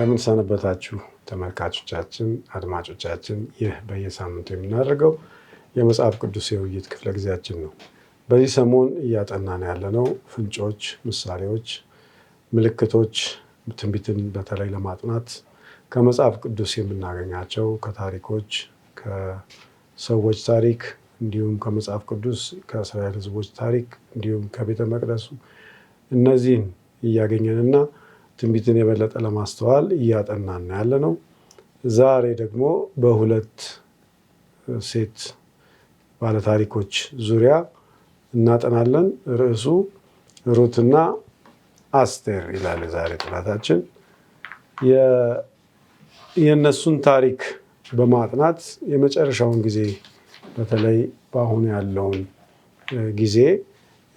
እንደምን ሰነበታችሁ ተመልካቾቻችን አድማጮቻችን ይህ በየሳምንቱ የምናደርገው የመጽሐፍ ቅዱስ የውይይት ክፍለ ጊዜያችን ነው። በዚህ ሰሞን እያጠናን ያለነው ፍንጮች፣ ምሳሌዎች፣ ምልክቶች ትንቢትን በተለይ ለማጥናት ከመጽሐፍ ቅዱስ የምናገኛቸው ከታሪኮች ከሰዎች ታሪክ እንዲሁም ከመጽሐፍ ቅዱስ ከእስራኤል ሕዝቦች ታሪክ እንዲሁም ከቤተ መቅደሱ እነዚህን እያገኘንና ትንቢትን የበለጠ ለማስተዋል እያጠናን ያለነው። ዛሬ ደግሞ በሁለት ሴት ባለታሪኮች ዙሪያ እናጠናለን። ርዕሱ ሩትና አስቴር ይላል። ዛሬ ጥናታችን የእነሱን ታሪክ በማጥናት የመጨረሻውን ጊዜ በተለይ በአሁኑ ያለውን ጊዜ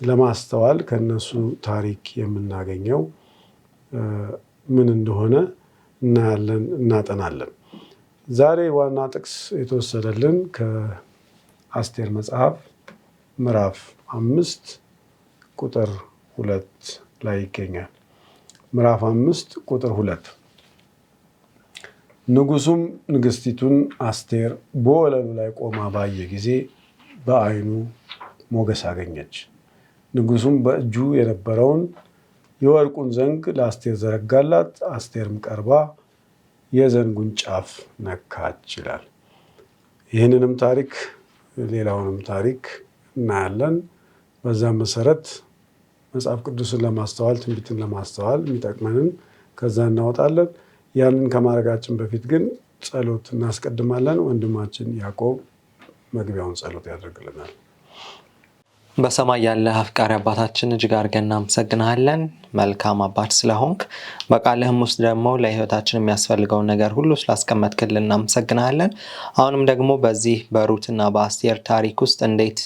ለማስተዋል ከነሱ ታሪክ የምናገኘው ምን እንደሆነ እናያለን፣ እናጠናለን። ዛሬ ዋና ጥቅስ የተወሰደልን ከአስቴር መጽሐፍ ምዕራፍ 5 ቁጥር 2 ላይ ይገኛል። ምዕራፍ 5 ቁጥር 2 ንጉሱም ንግስቲቱን አስቴር በወለሉ ላይ ቆማ ባየ ጊዜ በዓይኑ ሞገስ አገኘች። ንጉሱም በእጁ የነበረውን የወርቁን ዘንግ ለአስቴር ዘረጋላት። አስቴርም ቀርባ የዘንጉን ጫፍ ነካች ይላል። ይህንንም ታሪክ ሌላውንም ታሪክ እናያለን። በዛም መሰረት መጽሐፍ ቅዱስን ለማስተዋል ትንቢትን ለማስተዋል የሚጠቅመንን ከዛ እናወጣለን። ያንን ከማድረጋችን በፊት ግን ጸሎት እናስቀድማለን። ወንድማችን ያዕቆብ መግቢያውን ጸሎት ያደርግልናል። በሰማይ ያለ አፍቃሪ አባታችን እጅግ አድርገን እናመሰግናለን። መልካም አባት ስለሆንክ በቃልህም ውስጥ ደግሞ ለህይወታችን የሚያስፈልገውን ነገር ሁሉ ስላስቀመጥክልን እናመሰግናለን። አሁንም ደግሞ በዚህ በሩትና በአስቴር ታሪክ ውስጥ እንዴት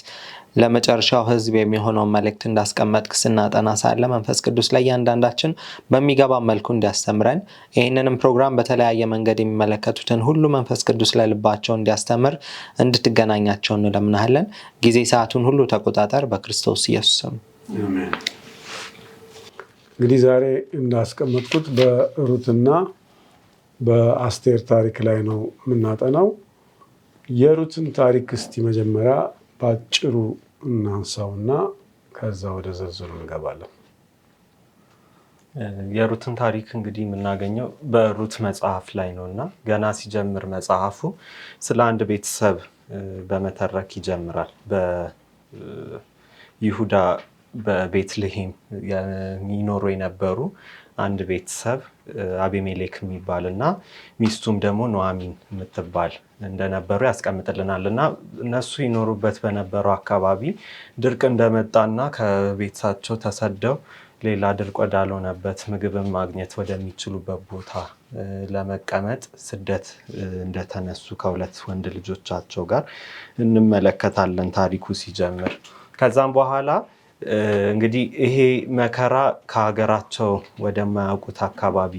ለመጨረሻው ህዝብ የሚሆነውን መልእክት እንዳስቀመጥክ ስናጠና ሳለ መንፈስ ቅዱስ ለእያንዳንዳችን በሚገባ መልኩ እንዲያስተምረን ይህንንም ፕሮግራም በተለያየ መንገድ የሚመለከቱትን ሁሉ መንፈስ ቅዱስ ለልባቸው እንዲያስተምር እንድትገናኛቸው እንለምናለን። ጊዜ ሰዓቱን ሁሉ ተቆጣጠር፣ በክርስቶስ ኢየሱስ ስም አሜን። እንግዲህ ዛሬ እንዳስቀመጥኩት በሩትና በአስቴር ታሪክ ላይ ነው የምናጠናው። የሩትን ታሪክ እስቲ መጀመሪያ ባጭሩ እናንሳውና ከዛ ወደ ዝርዝሩ እንገባለን። የሩትን ታሪክ እንግዲህ የምናገኘው በሩት መጽሐፍ ላይ ነውና ገና ሲጀምር መጽሐፉ ስለ አንድ ቤተሰብ በመተረክ ይጀምራል። በይሁዳ በቤትልሔም የሚኖሩ የነበሩ አንድ ቤተሰብ አቤሜሌክ የሚባልና ሚስቱም ደግሞ ኑኃሚን የምትባል እንደነበሩ ያስቀምጥልናልና እነሱ ይኖሩበት በነበረው አካባቢ ድርቅ እንደመጣና ከቤታቸው ተሰደው ሌላ ድርቅ ወዳልሆነበት ምግብን ማግኘት ወደሚችሉበት ቦታ ለመቀመጥ ስደት እንደተነሱ ከሁለት ወንድ ልጆቻቸው ጋር እንመለከታለን ታሪኩ ሲጀምር። ከዛም በኋላ እንግዲህ ይሄ መከራ ከሀገራቸው ወደማያውቁት አካባቢ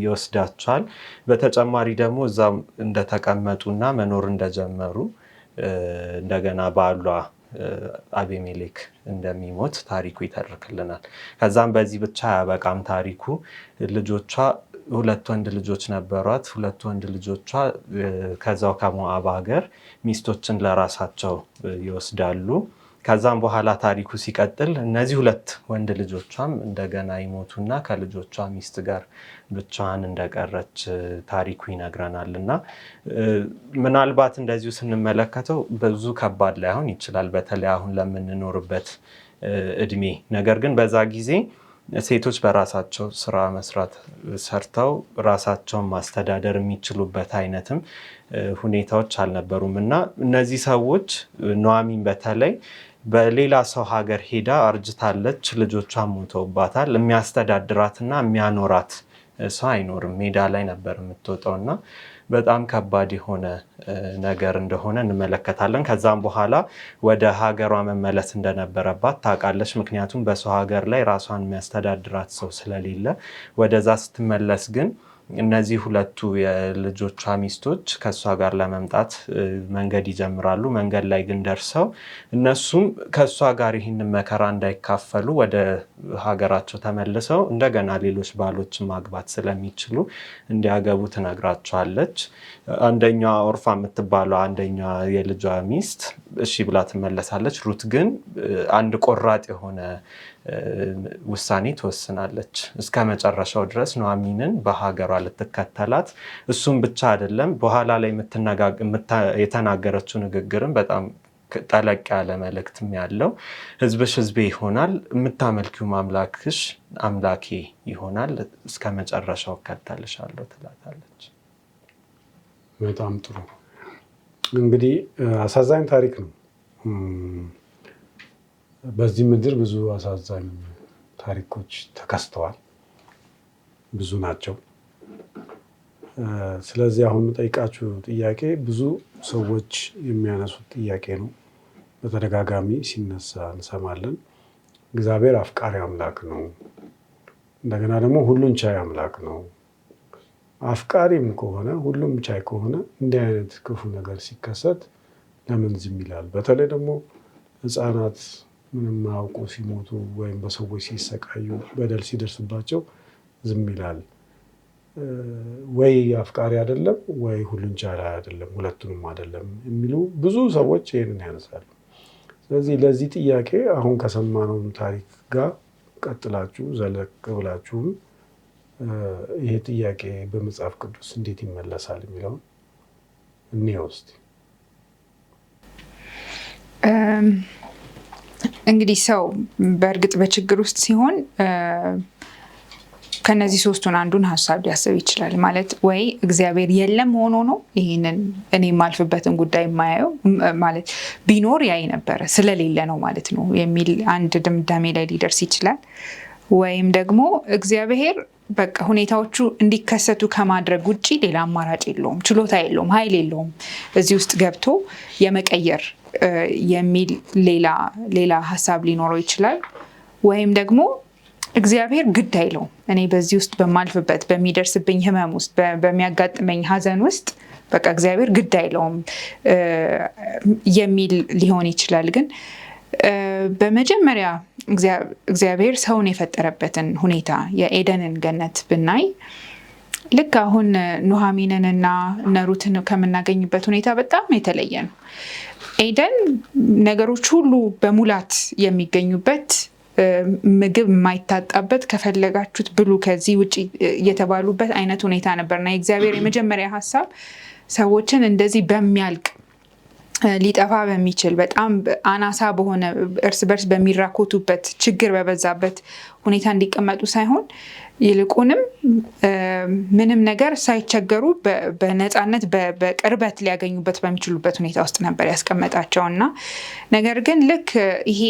ይወስዳቸዋል። በተጨማሪ ደግሞ እዛም እንደተቀመጡና መኖር እንደጀመሩ እንደገና ባሏ አቤሜሌክ እንደሚሞት ታሪኩ ይተርክልናል። ከዛም በዚህ ብቻ አያበቃም ታሪኩ። ልጆቿ ሁለት ወንድ ልጆች ነበሯት። ሁለት ወንድ ልጆቿ ከዛው ከሞዓብ ሀገር ሚስቶችን ለራሳቸው ይወስዳሉ። ከዛም በኋላ ታሪኩ ሲቀጥል እነዚህ ሁለት ወንድ ልጆቿም እንደገና ይሞቱና ከልጆቿ ሚስት ጋር ብቻዋን እንደቀረች ታሪኩ ይነግረናል። እና ምናልባት እንደዚሁ ስንመለከተው ብዙ ከባድ ላይሆን ይችላል በተለይ አሁን ለምንኖርበት እድሜ። ነገር ግን በዛ ጊዜ ሴቶች በራሳቸው ስራ መስራት ሰርተው ራሳቸውን ማስተዳደር የሚችሉበት አይነትም ሁኔታዎች አልነበሩም። እና እነዚህ ሰዎች ኑኃሚን በተለይ በሌላ ሰው ሀገር ሄዳ አርጅታለች፣ ልጆቿን ሞተውባታል። የሚያስተዳድራትና የሚያኖራት ሰው አይኖርም። ሜዳ ላይ ነበር የምትወጣውና በጣም ከባድ የሆነ ነገር እንደሆነ እንመለከታለን። ከዛም በኋላ ወደ ሀገሯ መመለስ እንደነበረባት ታውቃለች። ምክንያቱም በሰው ሀገር ላይ ራሷን የሚያስተዳድራት ሰው ስለሌለ። ወደዛ ስትመለስ ግን እነዚህ ሁለቱ የልጆቿ ሚስቶች ከሷ ጋር ለመምጣት መንገድ ይጀምራሉ። መንገድ ላይ ግን ደርሰው እነሱም ከሷ ጋር ይህንን መከራ እንዳይካፈሉ ወደ ሀገራቸው ተመልሰው እንደገና ሌሎች ባሎችን ማግባት ስለሚችሉ እንዲያገቡ ትነግራቸዋለች። አንደኛዋ ኦርፋ የምትባለው አንደኛዋ የልጇ ሚስት እሺ ብላ ትመለሳለች። ሩት ግን አንድ ቆራጥ የሆነ ውሳኔ ትወስናለች። እስከ መጨረሻው ድረስ ኑኃሚንን በሀገሯ ልትከተላት። እሱም ብቻ አይደለም፣ በኋላ ላይ የተናገረችው ንግግርም በጣም ጠለቅ ያለ መልእክትም ያለው ሕዝብሽ ሕዝቤ ይሆናል፣ የምታመልኪው አምላክሽ አምላኬ ይሆናል፣ እስከ መጨረሻው እከተልሻለሁ ትላታለች። በጣም ጥሩ። እንግዲህ አሳዛኝ ታሪክ ነው። በዚህ ምድር ብዙ አሳዛኝ ታሪኮች ተከስተዋል፣ ብዙ ናቸው። ስለዚህ አሁን የምጠይቃችሁ ጥያቄ ብዙ ሰዎች የሚያነሱት ጥያቄ ነው። በተደጋጋሚ ሲነሳ እንሰማለን። እግዚአብሔር አፍቃሪ አምላክ ነው፣ እንደገና ደግሞ ሁሉን ቻይ አምላክ ነው። አፍቃሪም ከሆነ ሁሉም ቻይ ከሆነ እንዲህ አይነት ክፉ ነገር ሲከሰት ለምን ዝም ይላል? በተለይ ደግሞ ሕፃናት ምንም ማያውቁ ሲሞቱ ወይም በሰዎች ሲሰቃዩ በደል ሲደርስባቸው ዝም ይላል። ወይ አፍቃሪ አይደለም ወይ ሁሉን ቻይ አይደለም፣ ሁለቱንም አይደለም የሚሉ ብዙ ሰዎች ይህንን ያነሳሉ። ስለዚህ ለዚህ ጥያቄ አሁን ከሰማነው ታሪክ ጋር ቀጥላችሁ ዘለቅ ብላችሁም ይሄ ጥያቄ በመጽሐፍ ቅዱስ እንዴት ይመለሳል የሚለውን እንየው እስቲ። እንግዲህ ሰው በእርግጥ በችግር ውስጥ ሲሆን ከነዚህ ሶስቱን አንዱን ሀሳብ ሊያስብ ይችላል። ማለት ወይ እግዚአብሔር የለም ሆኖ ነው ይህንን እኔ የማልፍበትን ጉዳይ የማያየው፣ ማለት ቢኖር ያይ ነበረ ስለሌለ ነው ማለት ነው የሚል አንድ ድምዳሜ ላይ ሊደርስ ይችላል። ወይም ደግሞ እግዚአብሔር በቃ ሁኔታዎቹ እንዲከሰቱ ከማድረግ ውጭ ሌላ አማራጭ የለውም፣ ችሎታ የለውም፣ ኃይል የለውም እዚህ ውስጥ ገብቶ የመቀየር የሚል ሌላ ሀሳብ ሊኖረው ይችላል። ወይም ደግሞ እግዚአብሔር ግድ አይለውም፣ እኔ በዚህ ውስጥ በማልፍበት በሚደርስብኝ ህመም ውስጥ በሚያጋጥመኝ ሀዘን ውስጥ በቃ እግዚአብሔር ግድ አይለውም የሚል ሊሆን ይችላል። ግን በመጀመሪያ እግዚአብሔር ሰውን የፈጠረበትን ሁኔታ የኤደንን ገነት ብናይ ልክ አሁን ኑኃሚንን እና ሩትን ከምናገኝበት ሁኔታ በጣም የተለየ ነው። ኤደን ነገሮች ሁሉ በሙላት የሚገኙበት፣ ምግብ የማይታጣበት፣ ከፈለጋችሁት ብሉ ከዚህ ውጭ የተባሉበት አይነት ሁኔታ ነበርና የእግዚአብሔር የመጀመሪያ ሀሳብ ሰዎችን እንደዚህ በሚያልቅ ሊጠፋ በሚችል በጣም አናሳ በሆነ እርስ በርስ በሚራኮቱበት ችግር በበዛበት ሁኔታ እንዲቀመጡ ሳይሆን ይልቁንም ምንም ነገር ሳይቸገሩ በነፃነት በቅርበት ሊያገኙበት በሚችሉበት ሁኔታ ውስጥ ነበር ያስቀመጣቸው እና ነገር ግን ልክ ይሄ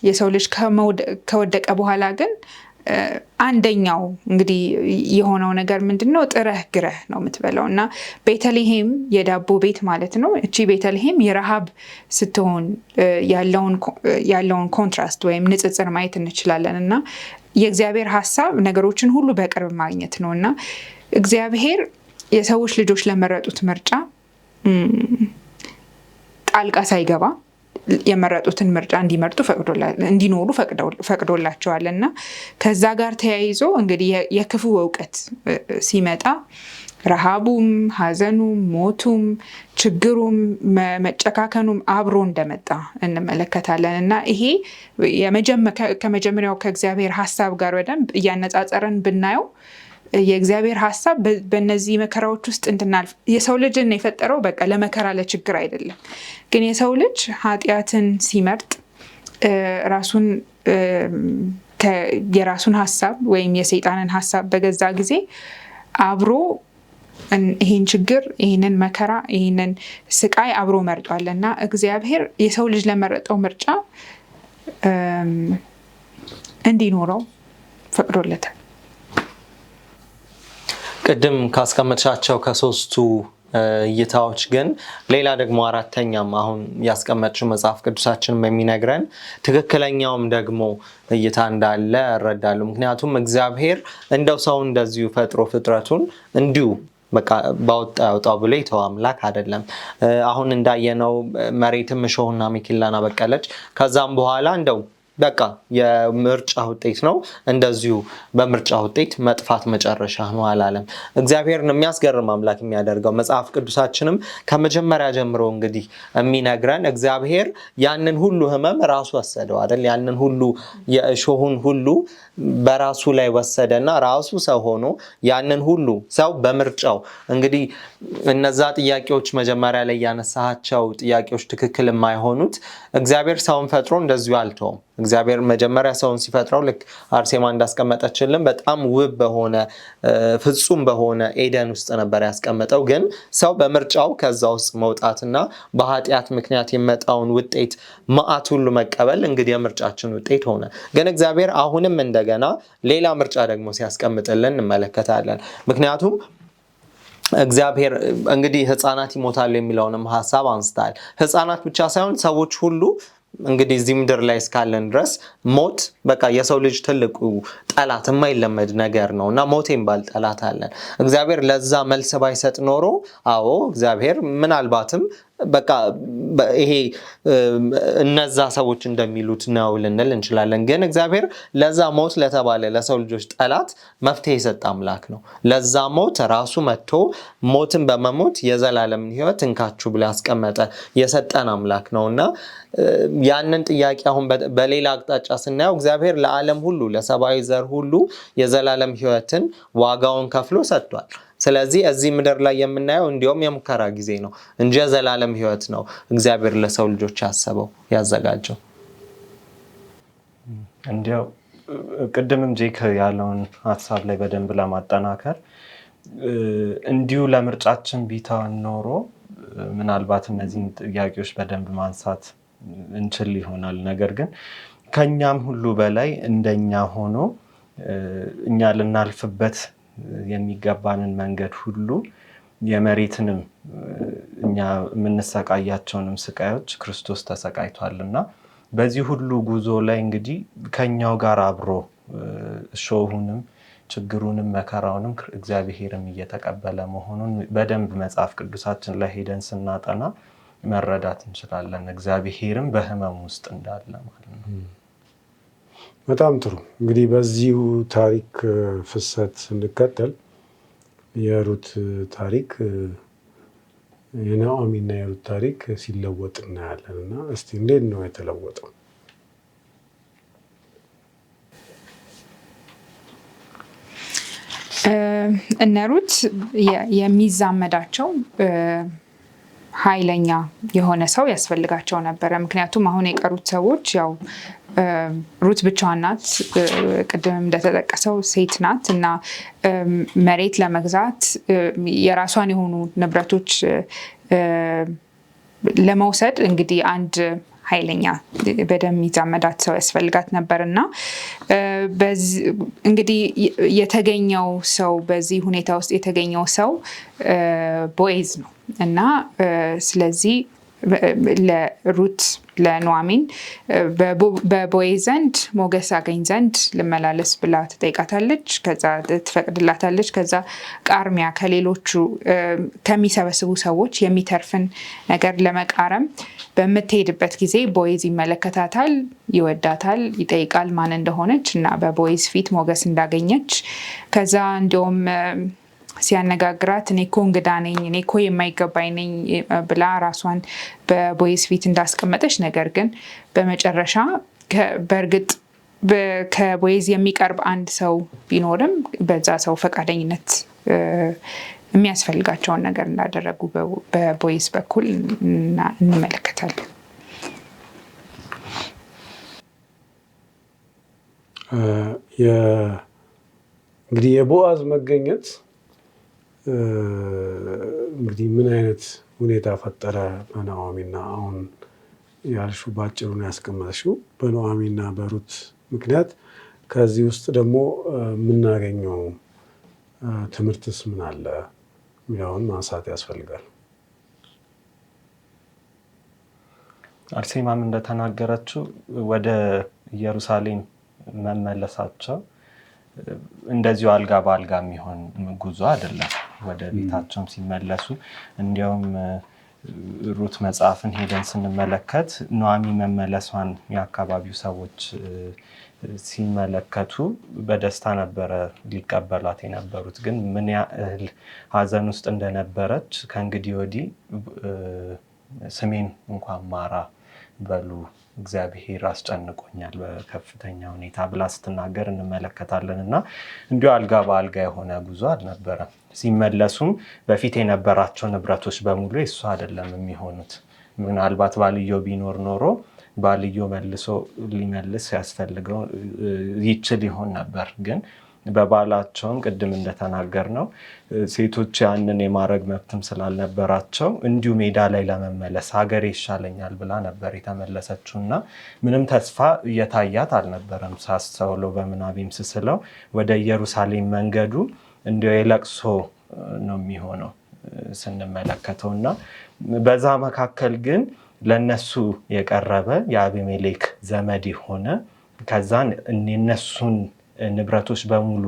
የሰው ልጅ ከወደቀ በኋላ ግን አንደኛው እንግዲህ የሆነው ነገር ምንድነው? ጥረህ ግረህ ነው የምትበላው እና ቤተልሔም የዳቦ ቤት ማለት ነው። እቺ ቤተልሔም የረሃብ ስትሆን ያለውን ኮንትራስት ወይም ንጽጽር ማየት እንችላለን እና የእግዚአብሔር ሀሳብ ነገሮችን ሁሉ በቅርብ ማግኘት ነው እና እግዚአብሔር የሰዎች ልጆች ለመረጡት ምርጫ ጣልቃ ሳይገባ የመረጡትን ምርጫ እንዲመርጡ እንዲኖሩ ፈቅዶላቸዋል እና ከዛ ጋር ተያይዞ እንግዲህ የክፉ እውቀት ሲመጣ ረሃቡም፣ ሀዘኑም፣ ሞቱም፣ ችግሩም፣ መጨካከኑም አብሮ እንደመጣ እንመለከታለን እና ይሄ ከመጀመሪያው ከእግዚአብሔር ሀሳብ ጋር በደንብ እያነጻጸረን ብናየው የእግዚአብሔር ሀሳብ በእነዚህ መከራዎች ውስጥ እንድናልፍ የሰው ልጅን የፈጠረው በቃ ለመከራ ለችግር አይደለም። ግን የሰው ልጅ ኃጢአትን ሲመርጥ የራሱን ሀሳብ ወይም የሰይጣንን ሀሳብ በገዛ ጊዜ አብሮ ይህን ችግር፣ ይህንን መከራ፣ ይህንን ስቃይ አብሮ መርጧል እና እግዚአብሔር የሰው ልጅ ለመረጠው ምርጫ እንዲኖረው ፈቅዶለታል። ቅድም ካስቀመጥሻቸው ከሶስቱ እይታዎች ግን ሌላ ደግሞ አራተኛም አሁን ያስቀመጥሽው መጽሐፍ ቅዱሳችን የሚነግረን ትክክለኛውም ደግሞ እይታ እንዳለ እረዳለሁ። ምክንያቱም እግዚአብሔር እንደው ሰው እንደዚሁ ፈጥሮ ፍጥረቱን እንዲሁ በቃ ባወጣ ያውጣው ብሎ የተው አምላክ አይደለም። አሁን እንዳየነው መሬትም እሾህና አሜኬላን አበቀለች። ከዛም በኋላ እንደው በቃ የምርጫ ውጤት ነው፣ እንደዚሁ በምርጫ ውጤት መጥፋት መጨረሻ ነው አላለም። እግዚአብሔርን የሚያስገርም አምላክ የሚያደርገው መጽሐፍ ቅዱሳችንም ከመጀመሪያ ጀምሮ እንግዲህ የሚነግረን እግዚአብሔር ያንን ሁሉ ህመም ራሱ ወሰደው አይደል? ያንን ሁሉ የእሾሁን ሁሉ በራሱ ላይ ወሰደና ራሱ ሰው ሆኖ ያንን ሁሉ ሰው በምርጫው እንግዲህ እነዛ ጥያቄዎች መጀመሪያ ላይ ያነሳቸው ጥያቄዎች ትክክል የማይሆኑት እግዚአብሔር ሰውን ፈጥሮ እንደዚሁ አልተውም። እግዚአብሔር መጀመሪያ ሰውን ሲፈጥረው ልክ አርሴማ እንዳስቀመጠችልን በጣም ውብ በሆነ ፍጹም በሆነ ኤደን ውስጥ ነበር ያስቀመጠው። ግን ሰው በምርጫው ከዛ ውስጥ መውጣትና በኃጢአት ምክንያት የመጣውን ውጤት መዓት ሁሉ መቀበል እንግዲህ የምርጫችን ውጤት ሆነ። ግን እግዚአብሔር አሁንም እንደገና ሌላ ምርጫ ደግሞ ሲያስቀምጥልን እንመለከታለን። ምክንያቱም እግዚአብሔር እንግዲህ ህፃናት ይሞታሉ የሚለውንም ሐሳብ አንስታል። ህፃናት ብቻ ሳይሆን ሰዎች ሁሉ እንግዲህ እዚህ ምድር ላይ እስካለን ድረስ ሞት በቃ የሰው ልጅ ትልቁ ጠላት የማይለመድ ነገር ነውና ሞት የሚባል ጠላት አለን። እግዚአብሔር ለዛ መልስ ባይሰጥ ኖሮ አዎ እግዚአብሔር ምናልባትም በቃ ይሄ እነዛ ሰዎች እንደሚሉት ነው ልንል እንችላለን። ግን እግዚአብሔር ለዛ ሞት ለተባለ ለሰው ልጆች ጠላት መፍትሄ የሰጠ አምላክ ነው። ለዛ ሞት ራሱ መጥቶ ሞትን በመሞት የዘላለምን ህይወት እንካችሁ ብሎ ያስቀመጠ የሰጠን አምላክ ነውና ያንን ጥያቄ አሁን በሌላ አቅጣጫ ስናየው እግዚአብሔር ለዓለም ሁሉ ለሰብአዊ ዘር ሁሉ የዘላለም ህይወትን ዋጋውን ከፍሎ ሰጥቷል። ስለዚህ እዚህ ምድር ላይ የምናየው እንዲያውም የሙከራ ጊዜ ነው እንጂ የዘላለም ህይወት ነው እግዚአብሔር ለሰው ልጆች ያሰበው ያዘጋጀው። እንዲያው ቅድምም ጄክ ያለውን ሐሳብ ላይ በደንብ ለማጠናከር እንዲሁ ለምርጫችን ቢታን ኖሮ ምናልባት እነዚህን ጥያቄዎች በደንብ ማንሳት እንችል ይሆናል። ነገር ግን ከኛም ሁሉ በላይ እንደኛ ሆኖ እኛ ልናልፍበት የሚገባንን መንገድ ሁሉ የመሬትንም እኛ የምንሰቃያቸውንም ስቃዮች ክርስቶስ ተሰቃይቷልና በዚህ ሁሉ ጉዞ ላይ እንግዲህ ከኛው ጋር አብሮ ሾሁንም ችግሩንም መከራውንም እግዚአብሔርም እየተቀበለ መሆኑን በደንብ መጽሐፍ ቅዱሳችን ላይ ሄደን ስናጠና መረዳት እንችላለን። እግዚአብሔርም በህመም ውስጥ እንዳለ ማለት ነው። በጣም ጥሩ። እንግዲህ በዚሁ ታሪክ ፍሰት ስንከተል የሩት ታሪክ የናኦሚና የሩት ታሪክ ሲለወጥ እናያለን እና እስቲ እንዴት ነው የተለወጠው? እነ ሩት የሚዛመዳቸው ኃይለኛ የሆነ ሰው ያስፈልጋቸው ነበረ። ምክንያቱም አሁን የቀሩት ሰዎች ያው ሩት ብቻዋን ናት፣ ቅድም እንደተጠቀሰው ሴት ናት እና መሬት ለመግዛት የራሷን የሆኑ ንብረቶች ለመውሰድ እንግዲህ አንድ ኃይለኛ በደም ይዛመዳት ሰው ያስፈልጋት ነበር እና እንግዲህ የተገኘው ሰው በዚህ ሁኔታ ውስጥ የተገኘው ሰው ቦዔዝ ነው እና ስለዚህ ለሩት ለኑኃሚን በቦዔዝ ዘንድ ሞገስ አገኝ ዘንድ ልመላለስ ብላ ትጠይቃታለች። ከዛ ትፈቅድላታለች። ከዛ ቃርሚያ ከሌሎቹ ከሚሰበስቡ ሰዎች የሚተርፍን ነገር ለመቃረም በምትሄድበት ጊዜ ቦዔዝ ይመለከታታል፣ ይወዳታል፣ ይጠይቃል ማን እንደሆነች እና በቦዔዝ ፊት ሞገስ እንዳገኘች ከዛ እንዲሁም ሲያነጋግራት እኔ እኮ እንግዳ ነኝ፣ እኔ እኮ የማይገባኝ ነኝ ብላ ራሷን በቦዔዝ ፊት እንዳስቀመጠች፣ ነገር ግን በመጨረሻ በእርግጥ ከቦዔዝ የሚቀርብ አንድ ሰው ቢኖርም በዛ ሰው ፈቃደኝነት የሚያስፈልጋቸውን ነገር እንዳደረጉ በቦዔዝ በኩል እንመለከታለን። እንግዲህ የቦዔዝ መገኘት እንግዲህ ምን አይነት ሁኔታ ፈጠረ በኑኃሚንና አሁን ያልሽው ባጭሩ ነው ያስቀመጥሽው በኑኃሚንና በሩት ምክንያት ከዚህ ውስጥ ደግሞ የምናገኘው ትምህርትስ ምን አለ? የሚለውን ማንሳት ያስፈልጋል። አርሴማም እንደተናገረችው ወደ ኢየሩሳሌም መመለሳቸው እንደዚሁ አልጋ በአልጋ የሚሆን ጉዞ አይደለም። ወደ ቤታቸውም ሲመለሱ እንዲያውም ሩት መጽሐፍን ሄደን ስንመለከት ኑኃሚ መመለሷን የአካባቢው ሰዎች ሲመለከቱ በደስታ ነበረ ሊቀበሏት የነበሩት። ግን ምን ያህል ሀዘን ውስጥ እንደነበረች ከእንግዲህ ወዲህ ስሜን እንኳን ማራ በሉ እግዚአብሔር አስጨንቆኛል በከፍተኛ ሁኔታ ብላ ስትናገር እንመለከታለን። እና እንዲሁ አልጋ በአልጋ የሆነ ጉዞ አልነበረም። ሲመለሱም በፊት የነበራቸው ንብረቶች በሙሉ የእሱ አይደለም የሚሆኑት። ምናልባት ባልየው ቢኖር ኖሮ ባልየው መልሶ ሊመልስ ያስፈልገው ይችል ይሆን ነበር። ግን በባላቸውም ቅድም እንደተናገር ነው ሴቶች ያንን የማድረግ መብትም ስላልነበራቸው እንዲሁ ሜዳ ላይ ለመመለስ ሀገሬ ይሻለኛል ብላ ነበር የተመለሰችው። እና ምንም ተስፋ እየታያት አልነበረም። ሳስተውለው በምናቤም ስስለው ወደ ኢየሩሳሌም መንገዱ እንዲሁ የለቅሶ ነው የሚሆነው ስንመለከተው። እና በዛ መካከል ግን ለነሱ የቀረበ የአቤሜሌክ ዘመድ ሆነ ከዛን እነሱን ንብረቶች በሙሉ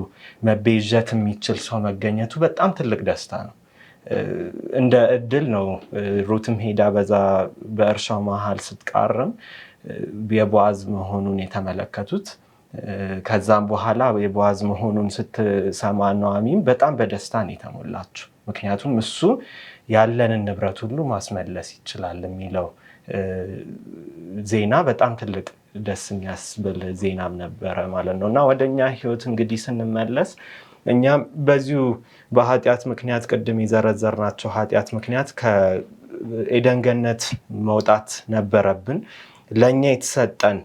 መቤዠት የሚችል ሰው መገኘቱ በጣም ትልቅ ደስታ ነው። እንደ እድል ነው። ሩትም ሄዳ በዛ በእርሻው መሃል ስትቃርም የቦዓዝ መሆኑን የተመለከቱት። ከዛም በኋላ የቦዓዝ መሆኑን ስትሰማ ኑኃሚን በጣም በደስታ ነው የተሞላችው። ምክንያቱም እሱ ያለንን ንብረት ሁሉ ማስመለስ ይችላል የሚለው ዜና በጣም ትልቅ ደስ የሚያስብል ዜናም ነበረ ማለት ነው። እና ወደኛ ህይወት እንግዲህ ስንመለስ እኛም በዚሁ በኃጢአት ምክንያት ቅድም የዘረዘርናቸው ኃጢአት ምክንያት ከኤደን ገነት መውጣት ነበረብን። ለኛ የተሰጠን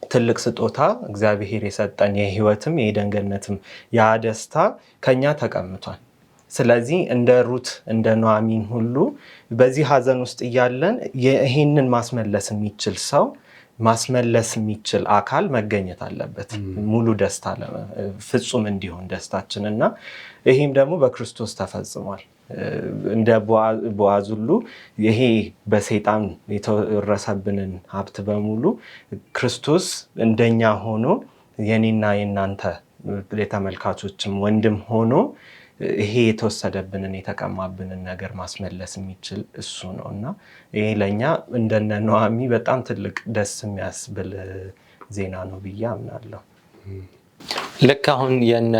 ትልቅ ስጦታ እግዚአብሔር የሰጠን የህይወትም የኤደን ገነትም ያ ደስታ ከኛ ተቀምጧል። ስለዚህ እንደ ሩት እንደ ኑኃሚን ሁሉ በዚህ ሀዘን ውስጥ እያለን ይሄንን ማስመለስ የሚችል ሰው ማስመለስ የሚችል አካል መገኘት አለበት። ሙሉ ደስታ ፍጹም እንዲሆን ደስታችን እና ይሄም ደግሞ በክርስቶስ ተፈጽሟል። እንደ ቦዓዝ ሁሉ ይሄ በሰይጣን የተወረሰብንን ሀብት በሙሉ ክርስቶስ እንደኛ ሆኖ የኔና የናንተ የተመልካቾችም ወንድም ሆኖ ይሄ የተወሰደብንን የተቀማብንን ነገር ማስመለስ የሚችል እሱ ነው። እና ይሄ ለኛ እንደነ ኑኃሚን በጣም ትልቅ ደስ የሚያስብል ዜና ነው ብዬ አምናለሁ። ልክ አሁን የነ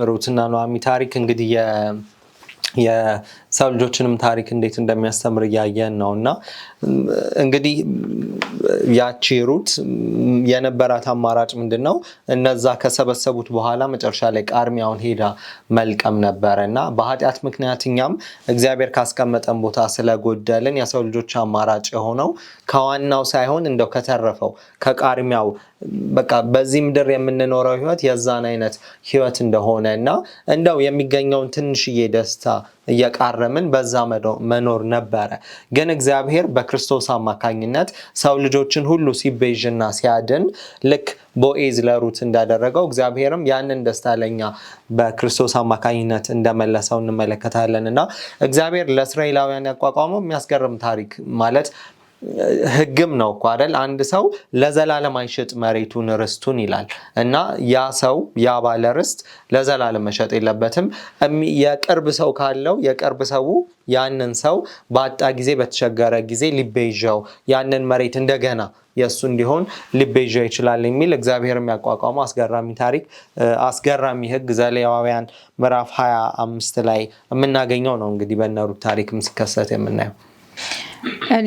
ሩትና ኑኃሚን ታሪክ እንግዲህ የሰው ልጆችንም ታሪክ እንዴት እንደሚያስተምር እያየን ነው። እና እንግዲህ ያቺ ሩት የነበራት አማራጭ ምንድነው? እነዛ ከሰበሰቡት በኋላ መጨረሻ ላይ ቃርሚያውን ሄዳ መልቀም ነበረ። እና በኃጢአት ምክንያት እኛም እግዚአብሔር ካስቀመጠን ቦታ ስለጎደልን የሰው ልጆች አማራጭ የሆነው ከዋናው ሳይሆን እንደው ከተረፈው ከቃርሚያው በቃ በዚህ ምድር የምንኖረው ህይወት የዛን አይነት ህይወት እንደሆነ እና እንደው የሚገኘውን ትንሽዬ ደስታ እየቃረምን በዛ መኖር ነበረ። ግን እግዚአብሔር በክርስቶስ አማካኝነት ሰው ልጆችን ሁሉ ሲቤዥና ሲያድን ልክ ቦዔዝ ለሩት እንዳደረገው እግዚአብሔርም ያንን ደስታ ለኛ በክርስቶስ አማካኝነት እንደመለሰው እንመለከታለን። እና እግዚአብሔር ለእስራኤላውያን ያቋቋመው የሚያስገርም ታሪክ ማለት ህግም ነው እኮ አይደል? አንድ ሰው ለዘላለም አይሸጥ መሬቱን ርስቱን ይላል። እና ያ ሰው ያ ባለ ርስት ለዘላለም መሸጥ የለበትም። የቅርብ ሰው ካለው የቅርብ ሰው ያንን ሰው ባጣ ጊዜ በተቸገረ ጊዜ ሊቤዠው ያንን መሬት እንደገና የሱ እንዲሆን ሊቤዠው ይችላል የሚል እግዚአብሔር የሚያቋቋመው አስገራሚ ታሪክ አስገራሚ ህግ ዘሌዋውያን ምዕራፍ 25 ላይ የምናገኘው ነው። እንግዲህ በነሩት ታሪክም ሲከሰት የምናየው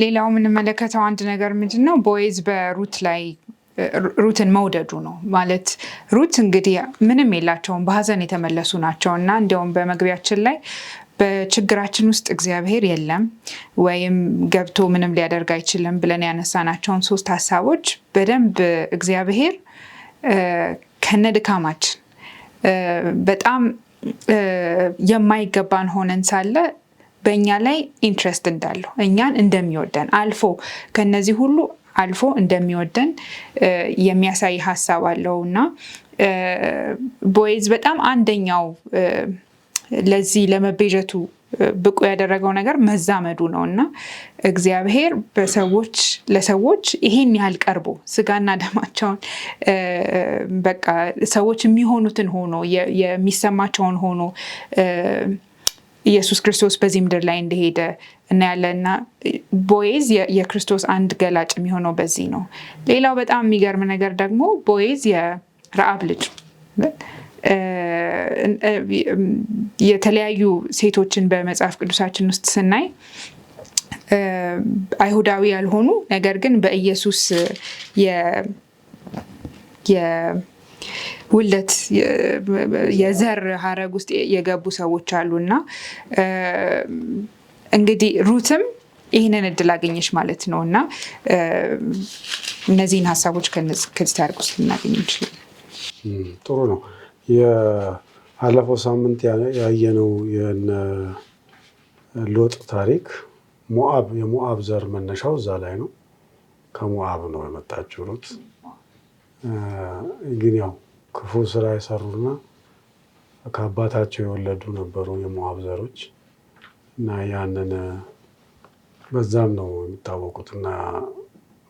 ሌላው የምንመለከተው አንድ ነገር ምንድነው? ቦዔዝ በሩት ላይ ሩትን መውደዱ ነው። ማለት ሩት እንግዲህ ምንም የላቸውም፣ በሀዘን የተመለሱ ናቸው። እና እንዲያውም በመግቢያችን ላይ በችግራችን ውስጥ እግዚአብሔር የለም ወይም ገብቶ ምንም ሊያደርግ አይችልም ብለን ያነሳናቸውን 3 ሀሳቦች በደንብ እግዚአብሔር ከነድካማችን በጣም የማይገባን ሆነን ሳለ በእኛ ላይ ኢንትረስት እንዳለው እኛን እንደሚወደን አልፎ ከነዚህ ሁሉ አልፎ እንደሚወደን የሚያሳይ ሀሳብ አለው። እና ቦዔዝ በጣም አንደኛው ለዚህ ለመቤዠቱ ብቁ ያደረገው ነገር መዛመዱ ነው እና እግዚአብሔር ለሰዎች ይሄን ያህል ቀርቦ ስጋና ደማቸውን በቃ ሰዎች የሚሆኑትን ሆኖ የሚሰማቸውን ሆኖ ኢየሱስ ክርስቶስ በዚህ ምድር ላይ እንደሄደ እናያለንና ቦዔዝ የክርስቶስ አንድ ገላጭ የሚሆነው በዚህ ነው። ሌላው በጣም የሚገርም ነገር ደግሞ ቦዔዝ የረዓብ ልጅ የተለያዩ ሴቶችን በመጽሐፍ ቅዱሳችን ውስጥ ስናይ አይሁዳዊ ያልሆኑ ነገር ግን በኢየሱስ የውልደት የዘር ሀረግ ውስጥ የገቡ ሰዎች አሉና እንግዲህ ሩትም ይህንን እድል አገኘች ማለት ነው እና እነዚህን ሀሳቦች ከዚህ ታሪክ ውስጥ ልናገኝ እንችላለን። ጥሩ ነው። የአለፈው ሳምንት ያየነው የነ ሎጥ ታሪክ የሞዓብ ዘር መነሻው እዛ ላይ ነው። ከሞዓብ ነው የመጣችው ሩት። ግን ያው ክፉ ስራ የሰሩና ከአባታቸው የወለዱ ነበሩ የሞዓብ ዘሮች እና ያንን በዛም ነው የሚታወቁት እና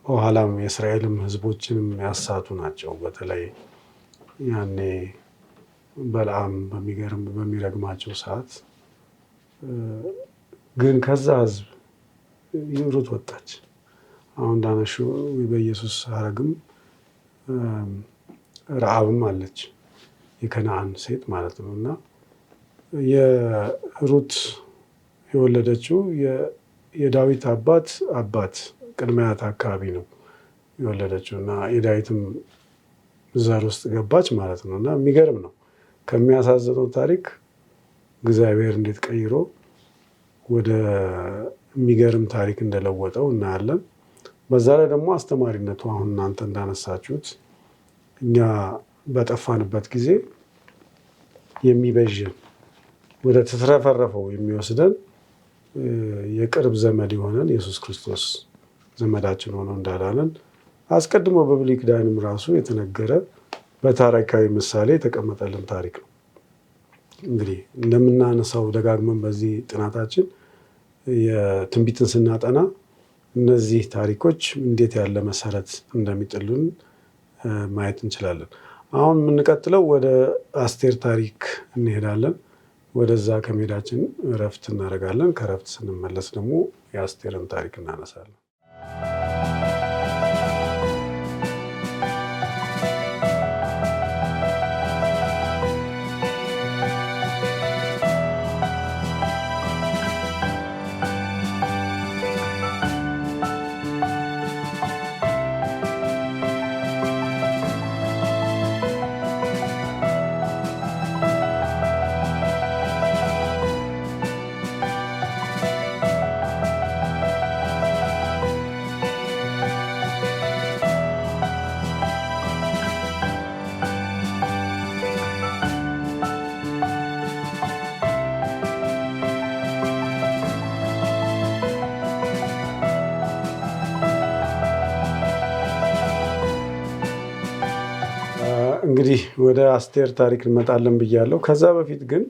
በኋላም የእስራኤልም ህዝቦችንም ያሳቱ ናቸው። በተለይ ያኔ በለዓም በሚረግማቸው ሰዓት ግን ከዛ ህዝብ ሩት ወጣች። አሁን እንዳነሺው በኢየሱስ ሐረግም ረዓብም አለች፣ የከነዓን ሴት ማለት ነው እና የሩት የወለደችው የዳዊት አባት ቅድመ አያት አካባቢ ነው የወለደችው እና የዳዊትም ዘር ውስጥ ገባች ማለት ነው እና የሚገርም ነው። ከሚያሳዝነው ታሪክ እግዚአብሔር እንዴት ቀይሮ ወደ የሚገርም ታሪክ እንደለወጠው እናያለን። በዛ ላይ ደግሞ አስተማሪነቱ አሁን እናንተ እንዳነሳችሁት እኛ በጠፋንበት ጊዜ የሚበዥን ወደ ተትረፈረፈው የሚወስደን የቅርብ ዘመድ የሆነን ኢየሱስ ክርስቶስ ዘመዳችን ሆኖ እንዳዳነን አስቀድሞ በብሉይ ኪዳንም ራሱ የተነገረ በታሪካዊ ምሳሌ የተቀመጠልን ታሪክ ነው። እንግዲህ እንደምናነሳው ደጋግመን በዚህ ጥናታችን የትንቢትን ስናጠና እነዚህ ታሪኮች እንዴት ያለ መሰረት እንደሚጥሉን ማየት እንችላለን። አሁን የምንቀጥለው ወደ አስቴር ታሪክ እንሄዳለን። ወደዛ ከመሄዳችን እረፍት እናደርጋለን። ከእረፍት ስንመለስ ደግሞ የአስቴርን ታሪክ እናነሳለን። እንግዲህ ወደ አስቴር ታሪክ እንመጣለን ብያለሁ። ከዛ በፊት ግን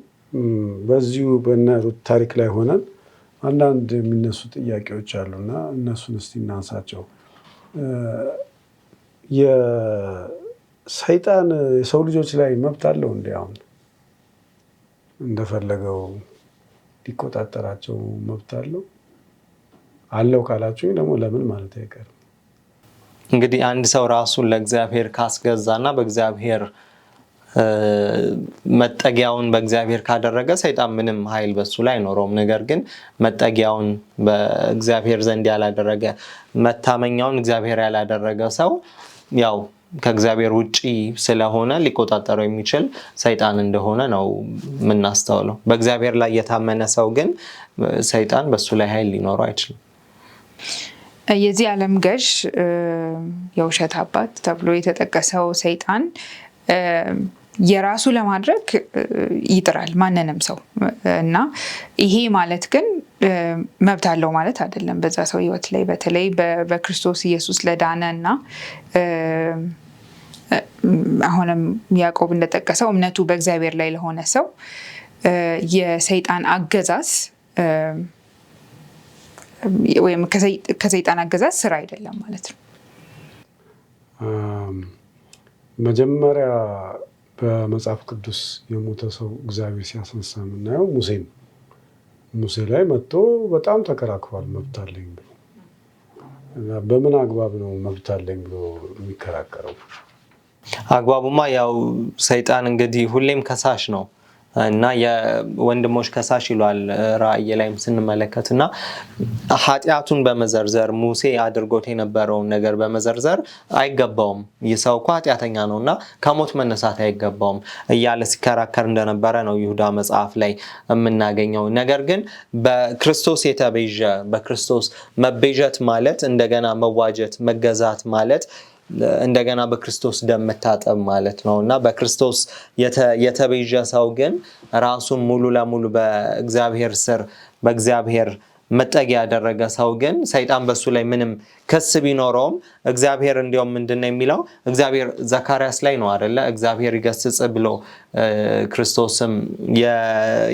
በዚሁ በእነ ሩት ታሪክ ላይ ሆነን አንዳንድ የሚነሱ ጥያቄዎች አሉና እነሱን እስቲ እናንሳቸው። የሰይጣን የሰው ልጆች ላይ መብት አለው እንዴ? አሁን እንደፈለገው ሊቆጣጠራቸው መብት አለው ካላችሁኝ ደግሞ ለምን ማለት አይቀርም። እንግዲህ አንድ ሰው ራሱን ለእግዚአብሔር ካስገዛና በእግዚአብሔር መጠጊያውን በእግዚአብሔር ካደረገ ሰይጣን ምንም ኃይል በሱ ላይ አይኖረውም። ነገር ግን መጠጊያውን በእግዚአብሔር ዘንድ ያላደረገ መታመኛውን እግዚአብሔር ያላደረገ ሰው ያው ከእግዚአብሔር ውጪ ስለሆነ ሊቆጣጠረው የሚችል ሰይጣን እንደሆነ ነው የምናስተውለው። በእግዚአብሔር ላይ የታመነ ሰው ግን ሰይጣን በሱ ላይ ኃይል ሊኖረው አይችልም። የዚህ ዓለም ገዥ የውሸት አባት ተብሎ የተጠቀሰው ሰይጣን የራሱ ለማድረግ ይጥራል ማንንም ሰው እና ይሄ ማለት ግን መብት አለው ማለት አይደለም። በዛ ሰው ህይወት ላይ በተለይ በክርስቶስ ኢየሱስ ለዳነ እና አሁንም ያዕቆብ እንደጠቀሰው እምነቱ በእግዚአብሔር ላይ ለሆነ ሰው የሰይጣን አገዛዝ ወይም ከሰይጣን አገዛዝ ስራ አይደለም ማለት ነው። መጀመሪያ በመጽሐፍ ቅዱስ የሞተ ሰው እግዚአብሔር ሲያስነሳ የምናየው ሙሴን። ሙሴ ላይ መጥቶ በጣም ተከራክሯል። መብት አለኝ ብሎ በምን አግባብ ነው መብት አለኝ ብሎ የሚከራከረው? አግባቡማ ያው ሰይጣን እንግዲህ ሁሌም ከሳሽ ነው እና የወንድሞች ከሳሽ ይሏል ራእይ ላይም ስንመለከት እና ኃጢአቱን በመዘርዘር ሙሴ አድርጎት የነበረውን ነገር በመዘርዘር አይገባውም፣ ይህ ሰው እኮ ኃጢአተኛ ነው እና ከሞት መነሳት አይገባውም እያለ ሲከራከር እንደነበረ ነው ይሁዳ መጽሐፍ ላይ የምናገኘው። ነገር ግን በክርስቶስ የተቤዠ በክርስቶስ መቤዠት ማለት እንደገና መዋጀት መገዛት ማለት እንደገና በክርስቶስ ደም መታጠብ ማለት ነው እና በክርስቶስ የተቤዠ ሰው ግን ራሱን ሙሉ ለሙሉ በእግዚአብሔር ስር በእግዚአብሔር መጠጊያ ያደረገ ሰው ግን ሰይጣን በሱ ላይ ምንም ክስ ቢኖረውም እግዚአብሔር እንዲያውም ምንድነው የሚለው? እግዚአብሔር ዘካርያስ ላይ ነው አይደለ? እግዚአብሔር ይገስጽ ብሎ ክርስቶስም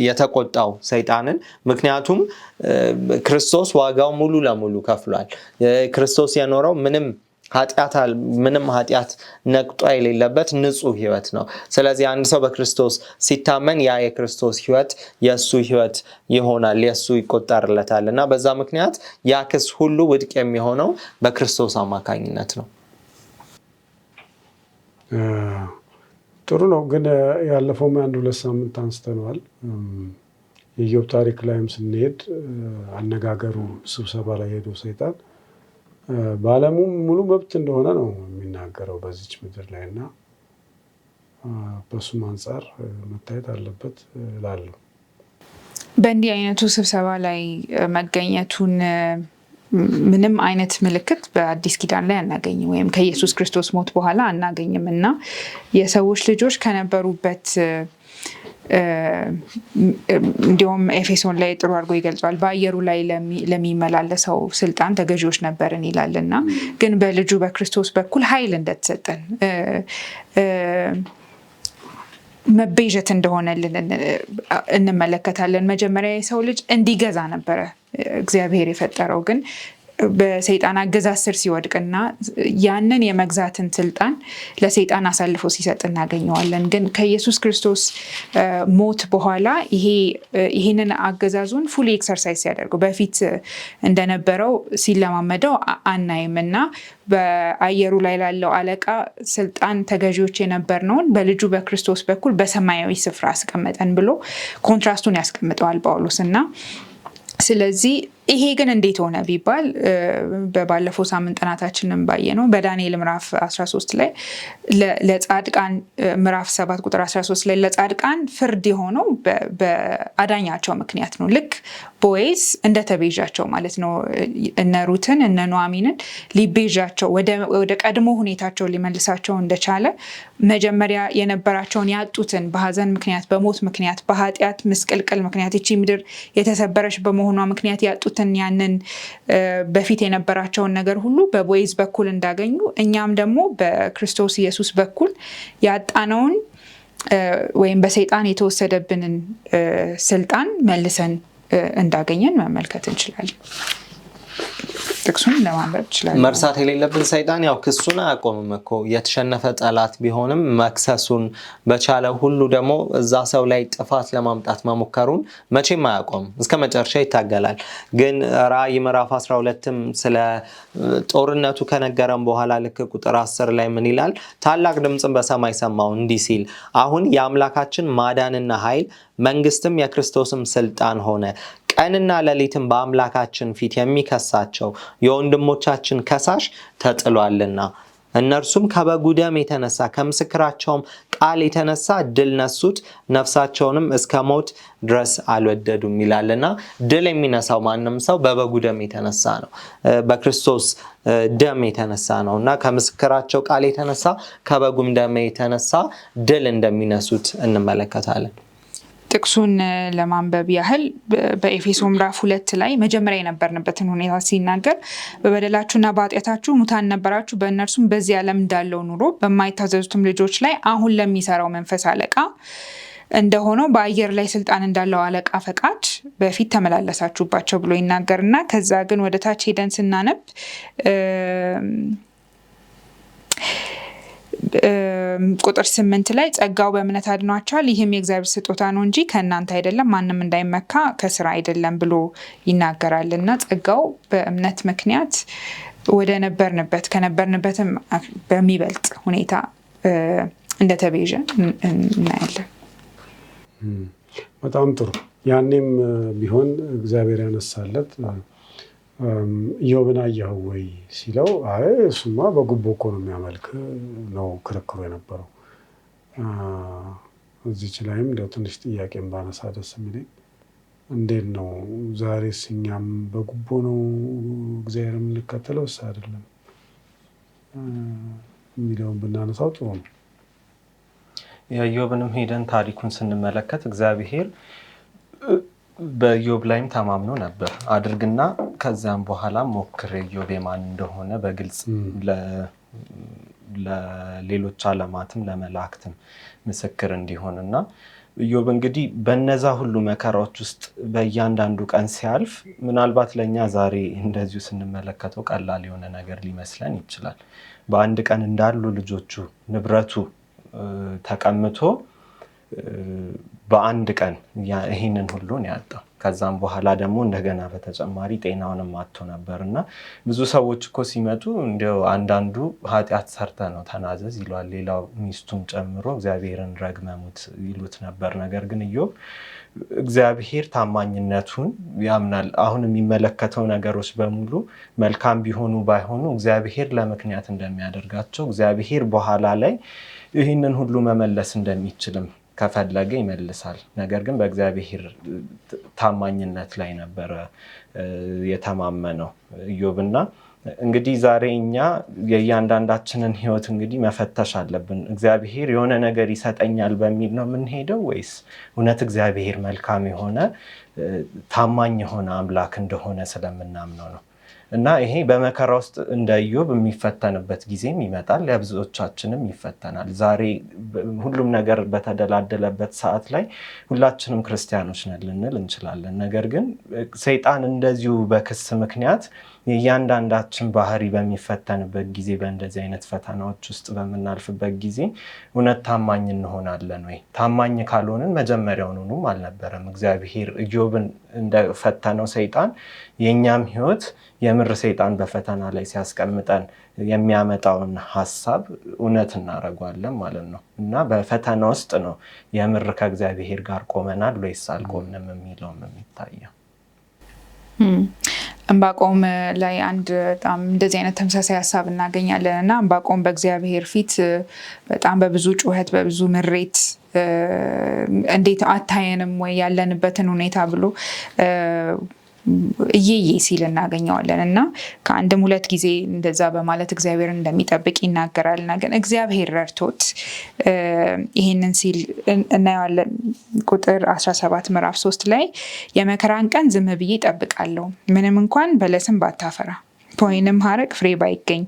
የተቆጣው ሰይጣንን። ምክንያቱም ክርስቶስ ዋጋው ሙሉ ለሙሉ ከፍሏል። ክርስቶስ የኖረው ምንም ኃጢአት ነቅጦ የሌለበት ንጹህ ህይወት ነው። ስለዚህ አንድ ሰው በክርስቶስ ሲታመን ያ የክርስቶስ ህይወት የሱ ህይወት ይሆናል፣ የሱ ይቆጠርለታል እና በዛ ምክንያት ያ ክስ ሁሉ ውድቅ የሚሆነው በክርስቶስ አማካኝነት ነው። ጥሩ ነው። ግን ያለፈው 1-2 ሳምንት አንስተነዋል። የኢዮብ ታሪክ ላይም ስንሄድ አነጋገሩ ስብሰባ ላይ ሄዶ ሰይጣን በዓለሙ ሙሉ መብት እንደሆነ ነው የሚናገረው በዚች ምድር ላይ እና በሱም አንጻር መታየት አለበት እላለሁ። በእንዲህ አይነቱ ስብሰባ ላይ መገኘቱን ምንም አይነት ምልክት በአዲስ ኪዳን ላይ አናገኝም፣ ወይም ከኢየሱስ ክርስቶስ ሞት በኋላ አናገኝም እና የሰዎች ልጆች ከነበሩበት እንዲሁም ኤፌሶን ላይ ጥሩ አድርጎ ይገልጿል። በአየሩ ላይ ለሚመላለሰው ስልጣን ተገዢዎች ነበርን ይላልና ግን በልጁ በክርስቶስ በኩል ኃይል እንደተሰጠን መቤዠት እንደሆነልን እንመለከታለን። መጀመሪያ የሰው ልጅ እንዲገዛ ነበረ እግዚአብሔር የፈጠረው፣ ግን በሰይጣን አገዛዝ ስር ሲወድቅና ያንን የመግዛትን ስልጣን ለሰይጣን አሳልፎ ሲሰጥ እናገኘዋለን። ግን ከኢየሱስ ክርስቶስ ሞት በኋላ ይህንን አገዛዙን ፉሊ ኤክሰርሳይዝ ሲያደርገው በፊት እንደነበረው ሲለማመደው አናይም እና በአየሩ ላይ ላለው አለቃ ስልጣን ተገዢዎች የነበርነውን በልጁ በክርስቶስ በኩል በሰማያዊ ስፍራ አስቀመጠን ብሎ ኮንትራስቱን ያስቀምጠዋል ጳውሎስ እና ስለዚህ ይሄ ግን እንዴት ሆነ ቢባል በባለፈው ሳምንት ጥናታችንን ባየነው በዳንኤል ምዕራፍ 13 ላይ ለጻድቃን ምዕራፍ 7 ቁጥር 13 ላይ ለጻድቃን ፍርድ የሆነው በአዳኛቸው ምክንያት ነው። ልክ ቦዔዝ እንደተቤዣቸው ማለት ነው። እነ ሩትን እነ ኑኃሚንን ሊቤዣቸው ወደ ቀድሞ ሁኔታቸው ሊመልሳቸው እንደቻለ መጀመሪያ የነበራቸውን ያጡትን በሐዘን ምክንያት በሞት ምክንያት በኃጢአት ምስቅልቅል ምክንያት እቺ ምድር የተሰበረች በመሆኗ ምክንያት ያጡትን ያንን በፊት የነበራቸውን ነገር ሁሉ በቦዔዝ በኩል እንዳገኙ እኛም ደግሞ በክርስቶስ ኢየሱስ በኩል ያጣነውን ወይም በሰይጣን የተወሰደብንን ስልጣን መልሰን እንዳገኘን መመልከት እንችላለን። ጥቅሱን ለማንበብ ይችላል። መርሳት የሌለብን ሰይጣን ያው ክሱን አያቆምም እኮ የተሸነፈ ጠላት ቢሆንም መክሰሱን በቻለ ሁሉ ደግሞ እዛ ሰው ላይ ጥፋት ለማምጣት መሞከሩን መቼም አያቆም፣ እስከ መጨረሻ ይታገላል። ግን ራእይ ምዕራፍ 12ም ስለ ጦርነቱ ከነገረን በኋላ ልክ ቁጥር 10 ላይ ምን ይላል? ታላቅ ድምፅን በሰማይ ሰማሁ እንዲህ ሲል አሁን የአምላካችን ማዳንና ኃይል መንግስትም የክርስቶስም ስልጣን ሆነ። ቀንና ሌሊትም በአምላካችን ፊት የሚከሳቸው የወንድሞቻችን ከሳሽ ተጥሏልና እነርሱም ከበጉ ደም የተነሳ ከምስክራቸውም ቃል የተነሳ ድል ነሱት፣ ነፍሳቸውንም እስከ ሞት ድረስ አልወደዱም ይላልና ድል የሚነሳው ማንም ሰው በበጉ ደም የተነሳ ነው፣ በክርስቶስ ደም የተነሳ ነው እና ከምስክራቸው ቃል የተነሳ ከበጉም ደም የተነሳ ድል እንደሚነሱት እንመለከታለን። ጥቅሱን ለማንበብ ያህል በኤፌሶ ምዕራፍ 2 ላይ መጀመሪያ የነበርንበትን ሁኔታ ሲናገር በበደላችሁና በኃጢአታችሁ ሙታን ነበራችሁ፣ በእነርሱም በዚህ ዓለም እንዳለው ኑሮ በማይታዘዙትም ልጆች ላይ አሁን ለሚሰራው መንፈስ አለቃ እንደሆነው በአየር ላይ ስልጣን እንዳለው አለቃ ፈቃድ በፊት ተመላለሳችሁባቸው ብሎ ይናገርና ከዛ ግን ወደ ታች ሄደን ስናነብ ቁጥር 8 ላይ ጸጋው በእምነት አድኗቸዋል፣ ይህም የእግዚአብሔር ስጦታ ነው እንጂ ከእናንተ አይደለም፣ ማንም እንዳይመካ ከስራ አይደለም ብሎ ይናገራልና ጸጋው በእምነት ምክንያት ወደ ነበርንበት ከነበርንበትም በሚበልጥ ሁኔታ እንደተቤዠ እናያለን። በጣም ጥሩ። ያኔም ቢሆን እግዚአብሔር ያነሳለት ኢዮብን አየኸው ወይ ሲለው አይ እሱማ በጉቦ እኮ ነው የሚያመልክ ነው ክርክሩ የነበረው። እዚች ላይም እንደው ትንሽ ጥያቄን ባነሳ ደስ የሚለኝ እንዴት ነው ዛሬስ እኛም በጉቦ ነው እግዚአብሔር የምንከተለው እሱ አይደለም የሚለውን ብናነሳው ጥሩ ነው። የኢዮብንም ሄደን ታሪኩን ስንመለከት እግዚአብሔር በኢዮብ ላይም ተማምኖ ነበር አድርግና ከዛም በኋላ ሞክር ኢዮብ የማን እንደሆነ በግልጽ ለሌሎች ዓለማትም ለመላእክትም ምስክር እንዲሆንና ኢዮብ እንግዲህ በነዛ ሁሉ መከራዎች ውስጥ በእያንዳንዱ ቀን ሲያልፍ ምናልባት ለኛ ዛሬ እንደዚሁ ስንመለከተው ቀላል የሆነ ነገር ሊመስለን ይችላል። በአንድ ቀን እንዳሉ ልጆቹ ንብረቱ ተቀምቶ በአንድ ቀን ይሄንን ሁሉ ነው ያጣው። ከዛም በኋላ ደግሞ እንደገና በተጨማሪ ጤናውንም አጥቶ ነበርና ብዙ ሰዎች እኮ ሲመጡ እንደው አንዳንዱ ኃጢአት ሰርተ ነው ተናዘዝ ይሏል፣ ሌላው ሚስቱን ጨምሮ እግዚአብሔርን ረግመሙት ይሉት ነበር። ነገር ግን ኢዮብ እግዚአብሔር ታማኝነቱን ያምናል። አሁን የሚመለከተው ነገሮች በሙሉ መልካም ቢሆኑ ባይሆኑ እግዚአብሔር ለምክንያት እንደሚያደርጋቸው እግዚአብሔር በኋላ ላይ ይህንን ሁሉ መመለስ እንደሚችልም ከፈለገ ይመልሳል። ነገር ግን በእግዚአብሔር ታማኝነት ላይ ነበረ የተማመነው ኢዮብና እንግዲህ ዛሬ እኛ የእያንዳንዳችንን ህይወት እንግዲህ መፈተሽ አለብን። እግዚአብሔር የሆነ ነገር ይሰጠኛል በሚል ነው የምንሄደው ወይስ እውነት እግዚአብሔር መልካም የሆነ ታማኝ የሆነ አምላክ እንደሆነ ስለምናምነው ነው? እና ይሄ በመከራ ውስጥ እንደ ኢዮብ የሚፈተንበት ጊዜም ይመጣል፣ ለብዙዎቻችንም ይፈተናል። ዛሬ ሁሉም ነገር በተደላደለበት ሰዓት ላይ ሁላችንም ክርስቲያኖች ነን ልንል እንችላለን። ነገር ግን ሰይጣን እንደዚሁ በክስ ምክንያት የእያንዳንዳችን ባህሪ በሚፈተንበት ጊዜ በእንደዚህ አይነት ፈተናዎች ውስጥ በምናልፍበት ጊዜ እውነት ታማኝ እንሆናለን ወይ? ታማኝ ካልሆንን መጀመሪያውኑም አልነበረም። እግዚአብሔር ኢዮብን እንደፈተነው ሰይጣን የእኛም ህይወት የምር ሰይጣን በፈተና ላይ ሲያስቀምጠን የሚያመጣውን ሀሳብ እውነት እናደርጋለን ማለት ነው። እና በፈተና ውስጥ ነው የምር ከእግዚአብሔር ጋር ቆመናል ወይስ አልቆምንም የሚለውም የሚታየው። ዕንባቆም ላይ አንድ በጣም እንደዚህ አይነት ተመሳሳይ ሀሳብ እናገኛለን እና ዕንባቆም በእግዚአብሔር ፊት በጣም በብዙ ጩኸት በብዙ ምሬት እንዴት አታየንም ወይ ያለንበትን ሁኔታ ብሎ እየዬ ሲል እናገኘዋለን እና ከአንድም ሁለት ጊዜ እንደዛ በማለት እግዚአብሔር እንደሚጠብቅ ይናገራልና ግን እግዚአብሔር ረድቶት ይህንን ሲል እናየዋለን። ቁጥር 17 ምዕራፍ 3 ላይ የመከራን ቀን ዝም ብዬ እጠብቃለሁ፣ ምንም እንኳን በለስም ባታፈራ ወይንም ሐረግ ፍሬ ባይገኝ፣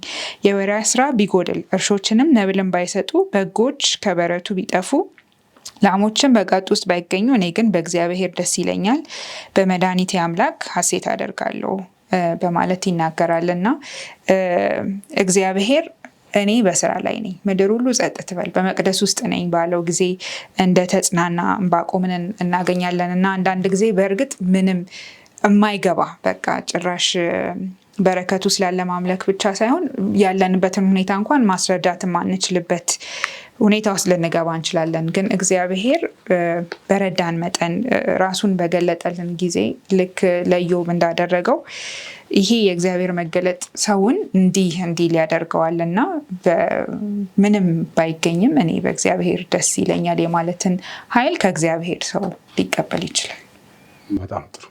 የወይራ ስራ ቢጎድል፣ እርሾችንም ነብልም ባይሰጡ፣ በጎች ከበረቱ ቢጠፉ፣ ላሞችን በጋጥ ውስጥ ባይገኙ፣ እኔ ግን በእግዚአብሔር ደስ ይለኛል፣ በመድኃኒቴ አምላክ ሐሴት አደርጋለሁ በማለት ይናገራልና እግዚአብሔር እኔ በስራ ላይ ነኝ፣ ምድር ሁሉ ጸጥ ትበል፣ በመቅደስ ውስጥ ነኝ ባለው ጊዜ እንደተጽናና ዕንባቆምን እናገኛለን እና አንዳንድ ጊዜ በእርግጥ ምንም የማይገባ በቃ ጭራሽ በረከቱ ስላለ ማምለክ ብቻ ሳይሆን ያለንበትን ሁኔታ እንኳን ማስረዳት ማንችልበት ሁኔታ ውስጥ ልንገባ እንችላለን። ግን እግዚአብሔር በረዳን መጠን ራሱን በገለጠልን ጊዜ ልክ ለኢዮብ እንዳደረገው ይሄ የእግዚአብሔር መገለጥ ሰውን እንዲህ ሊያደርገዋል እና ምንም ባይገኝም እኔ በእግዚአብሔር ደስ ይለኛል የማለትን ኃይል ከእግዚአብሔር ሰው ሊቀበል ይችላል። በጣም ጥሩ።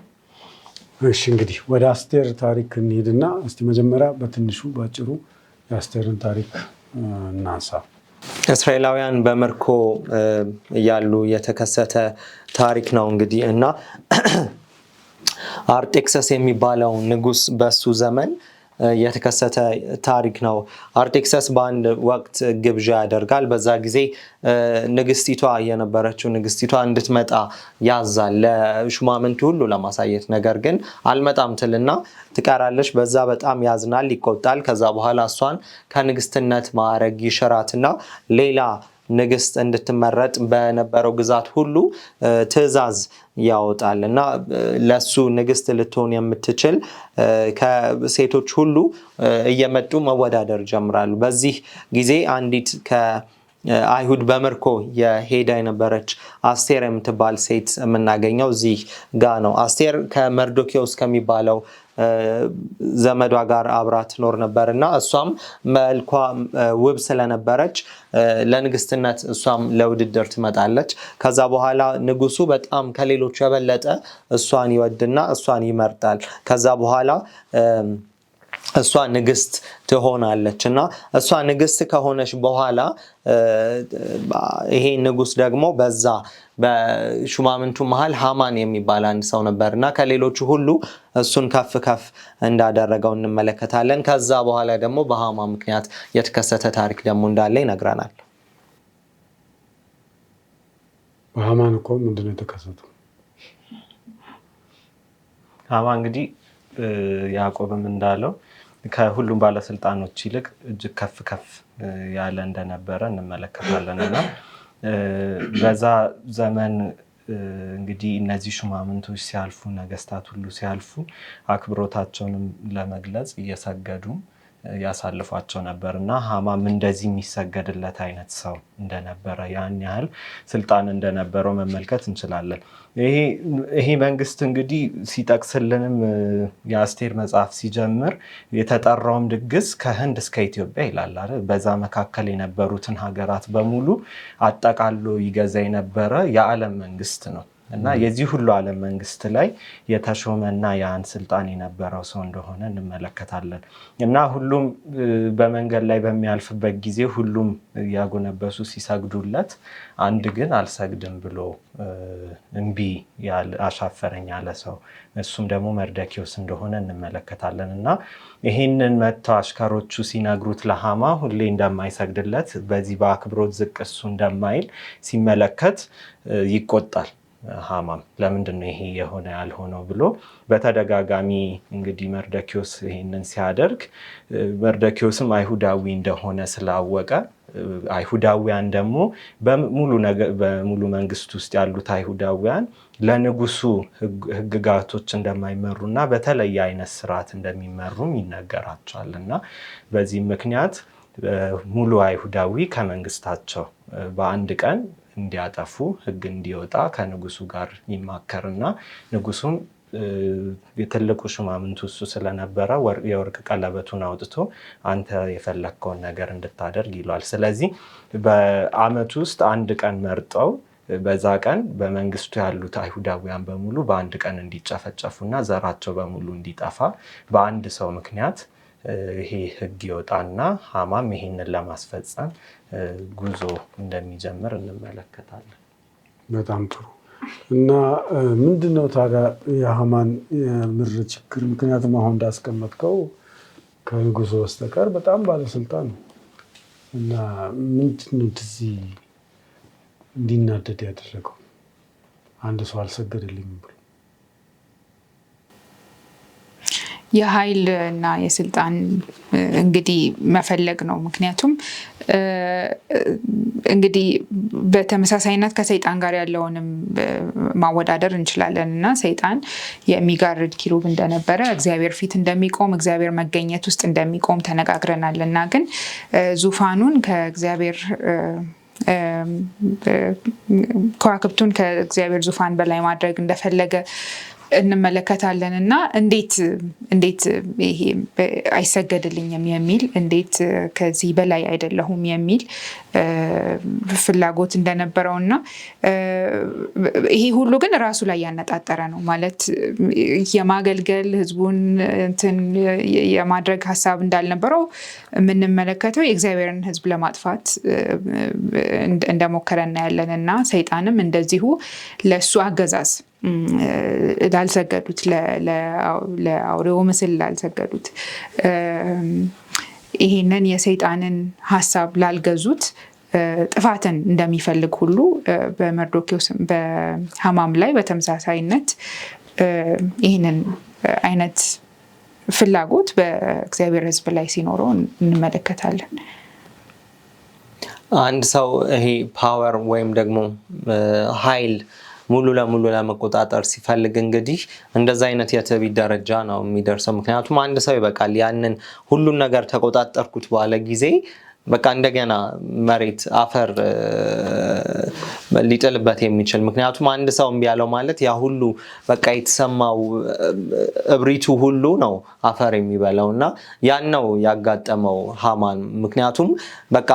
እሺ እንግዲህ ወደ አስቴር ታሪክ እንሄድና እስቲ መጀመሪያ በትንሹ ባጭሩ የአስቴርን ታሪክ እናንሳ። እስራኤላውያን በምርኮ እያሉ የተከሰተ ታሪክ ነው እንግዲህ እና አርጤክሰስ የሚባለው ንጉስ በሱ ዘመን የተከሰተ ታሪክ ነው። አርጤክሰስ በአንድ ወቅት ግብዣ ያደርጋል። በዛ ጊዜ ንግስቲቷ የነበረችው ንግስቲቷ እንድትመጣ ያዛል ለሹማምንቱ ሁሉ ለማሳየት። ነገር ግን አልመጣም ትልና ትቀራለች። በዛ በጣም ያዝናል፣ ይቆጣል። ከዛ በኋላ እሷን ከንግስትነት ማዕረግ ይሽራትና ሌላ ንግስት እንድትመረጥ በነበረው ግዛት ሁሉ ትእዛዝ ያወጣል እና ለሱ ንግስት ልትሆን የምትችል ከሴቶች ሁሉ እየመጡ መወዳደር ጀምራሉ። በዚህ ጊዜ አንዲት አይሁድ በምርኮ የሄዳ የነበረች አስቴር የምትባል ሴት የምናገኘው እዚህ ጋ ነው። አስቴር ከመርዶኪዎስ ከሚባለው ዘመዷ ጋር አብራ ትኖር ነበርና እሷም መልኳ ውብ ስለነበረች ለንግስትነት እሷም ለውድድር ትመጣለች። ከዛ በኋላ ንጉሱ በጣም ከሌሎች የበለጠ እሷን ይወድና እሷን ይመርጣል። ከዛ በኋላ እሷ ንግስት ትሆናለች እና እሷ ንግስት ከሆነች በኋላ ይሄ ንጉስ ደግሞ በዛ በሹማምንቱ መሃል ሃማን የሚባል አንድ ሰው ነበርና ከሌሎቹ ሁሉ እሱን ከፍ ከፍ እንዳደረገው እንመለከታለን። ከዛ በኋላ ደግሞ በሃማ ምክንያት የተከሰተ ታሪክ ደግሞ እንዳለ ይነግረናል። በሃማን እኮ ምንድነው የተከሰተው? ሃማ እንግዲህ ያዕቆብም እንዳለው ከሁሉም ባለስልጣኖች ይልቅ እጅግ ከፍ ከፍ ያለ እንደነበረ እንመለከታለን እና በዛ ዘመን እንግዲህ እነዚህ ሹማምንቶች ሲያልፉ ነገስታት ሁሉ ሲያልፉ አክብሮታቸውንም ለመግለጽ እየሰገዱ ያሳልፏቸው ነበርና ሃማም እንደዚህ የሚሰገድለት አይነት ሰው እንደነበረ ያን ያህል ስልጣን እንደነበረው መመልከት እንችላለን። ይሄ መንግስት እንግዲህ ሲጠቅስልንም የአስቴር መጽሐፍ ሲጀምር የተጠራውም ድግስ ከህንድ እስከ ኢትዮጵያ ይላል አይደል? በዛ መካከል የነበሩትን ሀገራት በሙሉ አጠቃሎ ይገዛ የነበረ የዓለም መንግስት ነው እና የዚህ ሁሉ ዓለም መንግስት ላይ የተሾመና ያን ስልጣን የነበረው ሰው እንደሆነ እንመለከታለን። እና ሁሉም በመንገድ ላይ በሚያልፍበት ጊዜ ሁሉም ያጎነበሱ ሲሰግዱለት፣ አንድ ግን አልሰግድም ብሎ እምቢ አሻፈረኝ ያለ ሰው እሱም ደግሞ መርዶክዮስ እንደሆነ እንመለከታለን። እና ይሄንን መጥተው አሽከሮቹ ሲነግሩት ለሃማ ሁሌ እንደማይሰግድለት በዚህ በአክብሮት ዝቅ እሱ እንደማይል ሲመለከት ይቆጣል። ሃማም ለምንድነው ይሄ የሆነ ያልሆነው ብሎ በተደጋጋሚ እንግዲህ መርዶክዮስ ይሄንን ሲያደርግ መርዶክዮስም አይሁዳዊ እንደሆነ ስላወቀ አይሁዳውያን ደግሞ በሙሉ መንግስት ውስጥ ያሉት አይሁዳውያን ለንጉሱ ህግጋቶች እንደማይመሩና በተለየ አይነት ስርዓት እንደሚመሩም ይነገራቸዋል እና በዚህ ምክንያት ሙሉ አይሁዳዊ ከመንግስታቸው በአንድ ቀን እንዲያጠፉ ህግ እንዲወጣ ከንጉሱ ጋር ይማከርና ንጉሱም የትልቁ ሹማምንቱ እሱ ስለነበረ የወርቅ ቀለበቱን አውጥቶ አንተ የፈለከውን ነገር እንድታደርግ ይሏል። ስለዚህ በአመት ውስጥ አንድ ቀን መርጠው በዛ ቀን በመንግስቱ ያሉት አይሁዳውያን በሙሉ በአንድ ቀን እንዲጨፈጨፉና ዘራቸው በሙሉ እንዲጠፋ በአንድ ሰው ምክንያት ይሄ ህግ ይወጣና ሃማም ይሄንን ለማስፈጸም ጉዞ እንደሚጀምር እንመለከታለን። በጣም ጥሩ። እና ምንድነው ታዲያ የሃማን የምር ችግር? ምክንያቱም አሁን እንዳስቀመጥከው ከንጉሱ በስተቀር በጣም ባለስልጣን ነው እና ምንድነው እዚህ እንዲናደድ ያደረገው? አንድ ሰው አልሰገደልኝም ብሎ የኃይል እና የስልጣን እንግዲህ መፈለግ ነው። ምክንያቱም እንግዲህ በተመሳሳይነት ከሰይጣን ጋር ያለውንም ማወዳደር እንችላለን እና ሰይጣን የሚጋርድ ኪሩብ እንደነበረ እግዚአብሔር ፊት እንደሚቆም እግዚአብሔር መገኘት ውስጥ እንደሚቆም ተነጋግረናል እና ግን ዙፋኑን ከእግዚአብሔር ከዋክብቱን ከእግዚአብሔር ዙፋን በላይ ማድረግ እንደፈለገ እንመለከታለን እና እንዴት ይሄ አይሰገድልኝም የሚል እንዴት ከዚህ በላይ አይደለሁም የሚል ፍላጎት እንደነበረውና ይሄ ሁሉ ግን ራሱ ላይ ያነጣጠረ ነው ማለት የማገልገል ህዝቡን እንትን የማድረግ ሀሳብ እንዳልነበረው የምንመለከተው የእግዚአብሔርን ህዝብ ለማጥፋት እንደሞከረ እናያለን እና ሰይጣንም እንደዚሁ ለእሱ አገዛዝ ላልሰገዱት ለአውሬው ምስል ላልሰገዱት ይሄንን የሰይጣንን ሀሳብ ላልገዙት ጥፋትን እንደሚፈልግ ሁሉ በመርዶኪዎስ በሐማም ላይ በተመሳሳይነት ይህንን አይነት ፍላጎት በእግዚአብሔር ህዝብ ላይ ሲኖረው እንመለከታለን። አንድ ሰው ይሄ ፓወር ወይም ደግሞ ኃይል ሙሉ ለሙሉ ለመቆጣጠር ሲፈልግ እንግዲህ እንደዛ አይነት የትዕቢት ደረጃ ነው የሚደርሰው። ምክንያቱም አንድ ሰው ይበቃል ያንን ሁሉን ነገር ተቆጣጠርኩት ባለ ጊዜ በቃ እንደገና መሬት አፈር ሊጥልበት የሚችል ምክንያቱም አንድ ሰው እምቢ ያለው ማለት ያ ሁሉ በቃ የተሰማው እብሪቱ ሁሉ ነው አፈር የሚበላው እና ያን ነው ያጋጠመው ሐማን። ምክንያቱም በቃ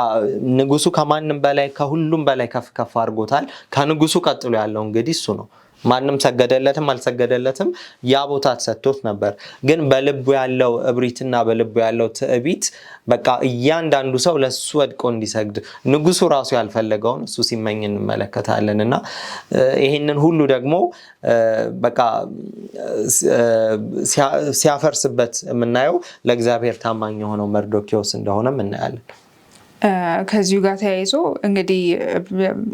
ንጉሱ ከማንም በላይ ከሁሉም በላይ ከፍ አድርጎታል። ከንጉሱ ቀጥሎ ያለው እንግዲህ እሱ ነው። ማንም ሰገደለትም አልሰገደለትም ያ ቦታ ተሰጥቶት ነበር። ግን በልቡ ያለው እብሪትና በልቡ ያለው ትዕቢት በቃ እያንዳንዱ ሰው ለሱ ወድቆ እንዲሰግድ ንጉሱ ራሱ ያልፈለገውን እሱ ሲመኝ እንመለከታለን እና ይሄንን ሁሉ ደግሞ በቃ ሲያፈርስበት የምናየው ለእግዚአብሔር ታማኝ የሆነው መርዶኪዎስ እንደሆነ እናያለን። ከዚሁ ጋር ተያይዞ እንግዲህ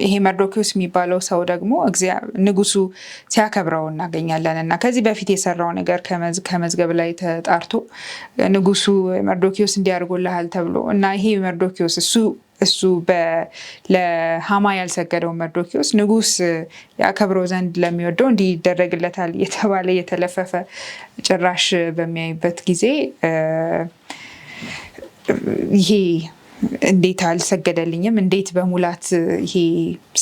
ይሄ መርዶኪዎስ የሚባለው ሰው ደግሞ ንጉሱ ሲያከብረው እናገኛለን እና ከዚህ በፊት የሰራው ነገር ከመዝገብ ላይ ተጣርቶ ንጉሱ መርዶኪዎስ እንዲያርጎልሃል ተብሎ እና ይሄ መርዶኪዎስ እሱ ለሐማ ያልሰገደው መርዶኪዎስ ንጉስ ያከብረው ዘንድ ለሚወደው እንዲደረግለታል የተባለ የተለፈፈ ጭራሽ በሚያይበት ጊዜ ይሄ እንዴት አልሰገደልኝም እንዴት በሙላት ይሄ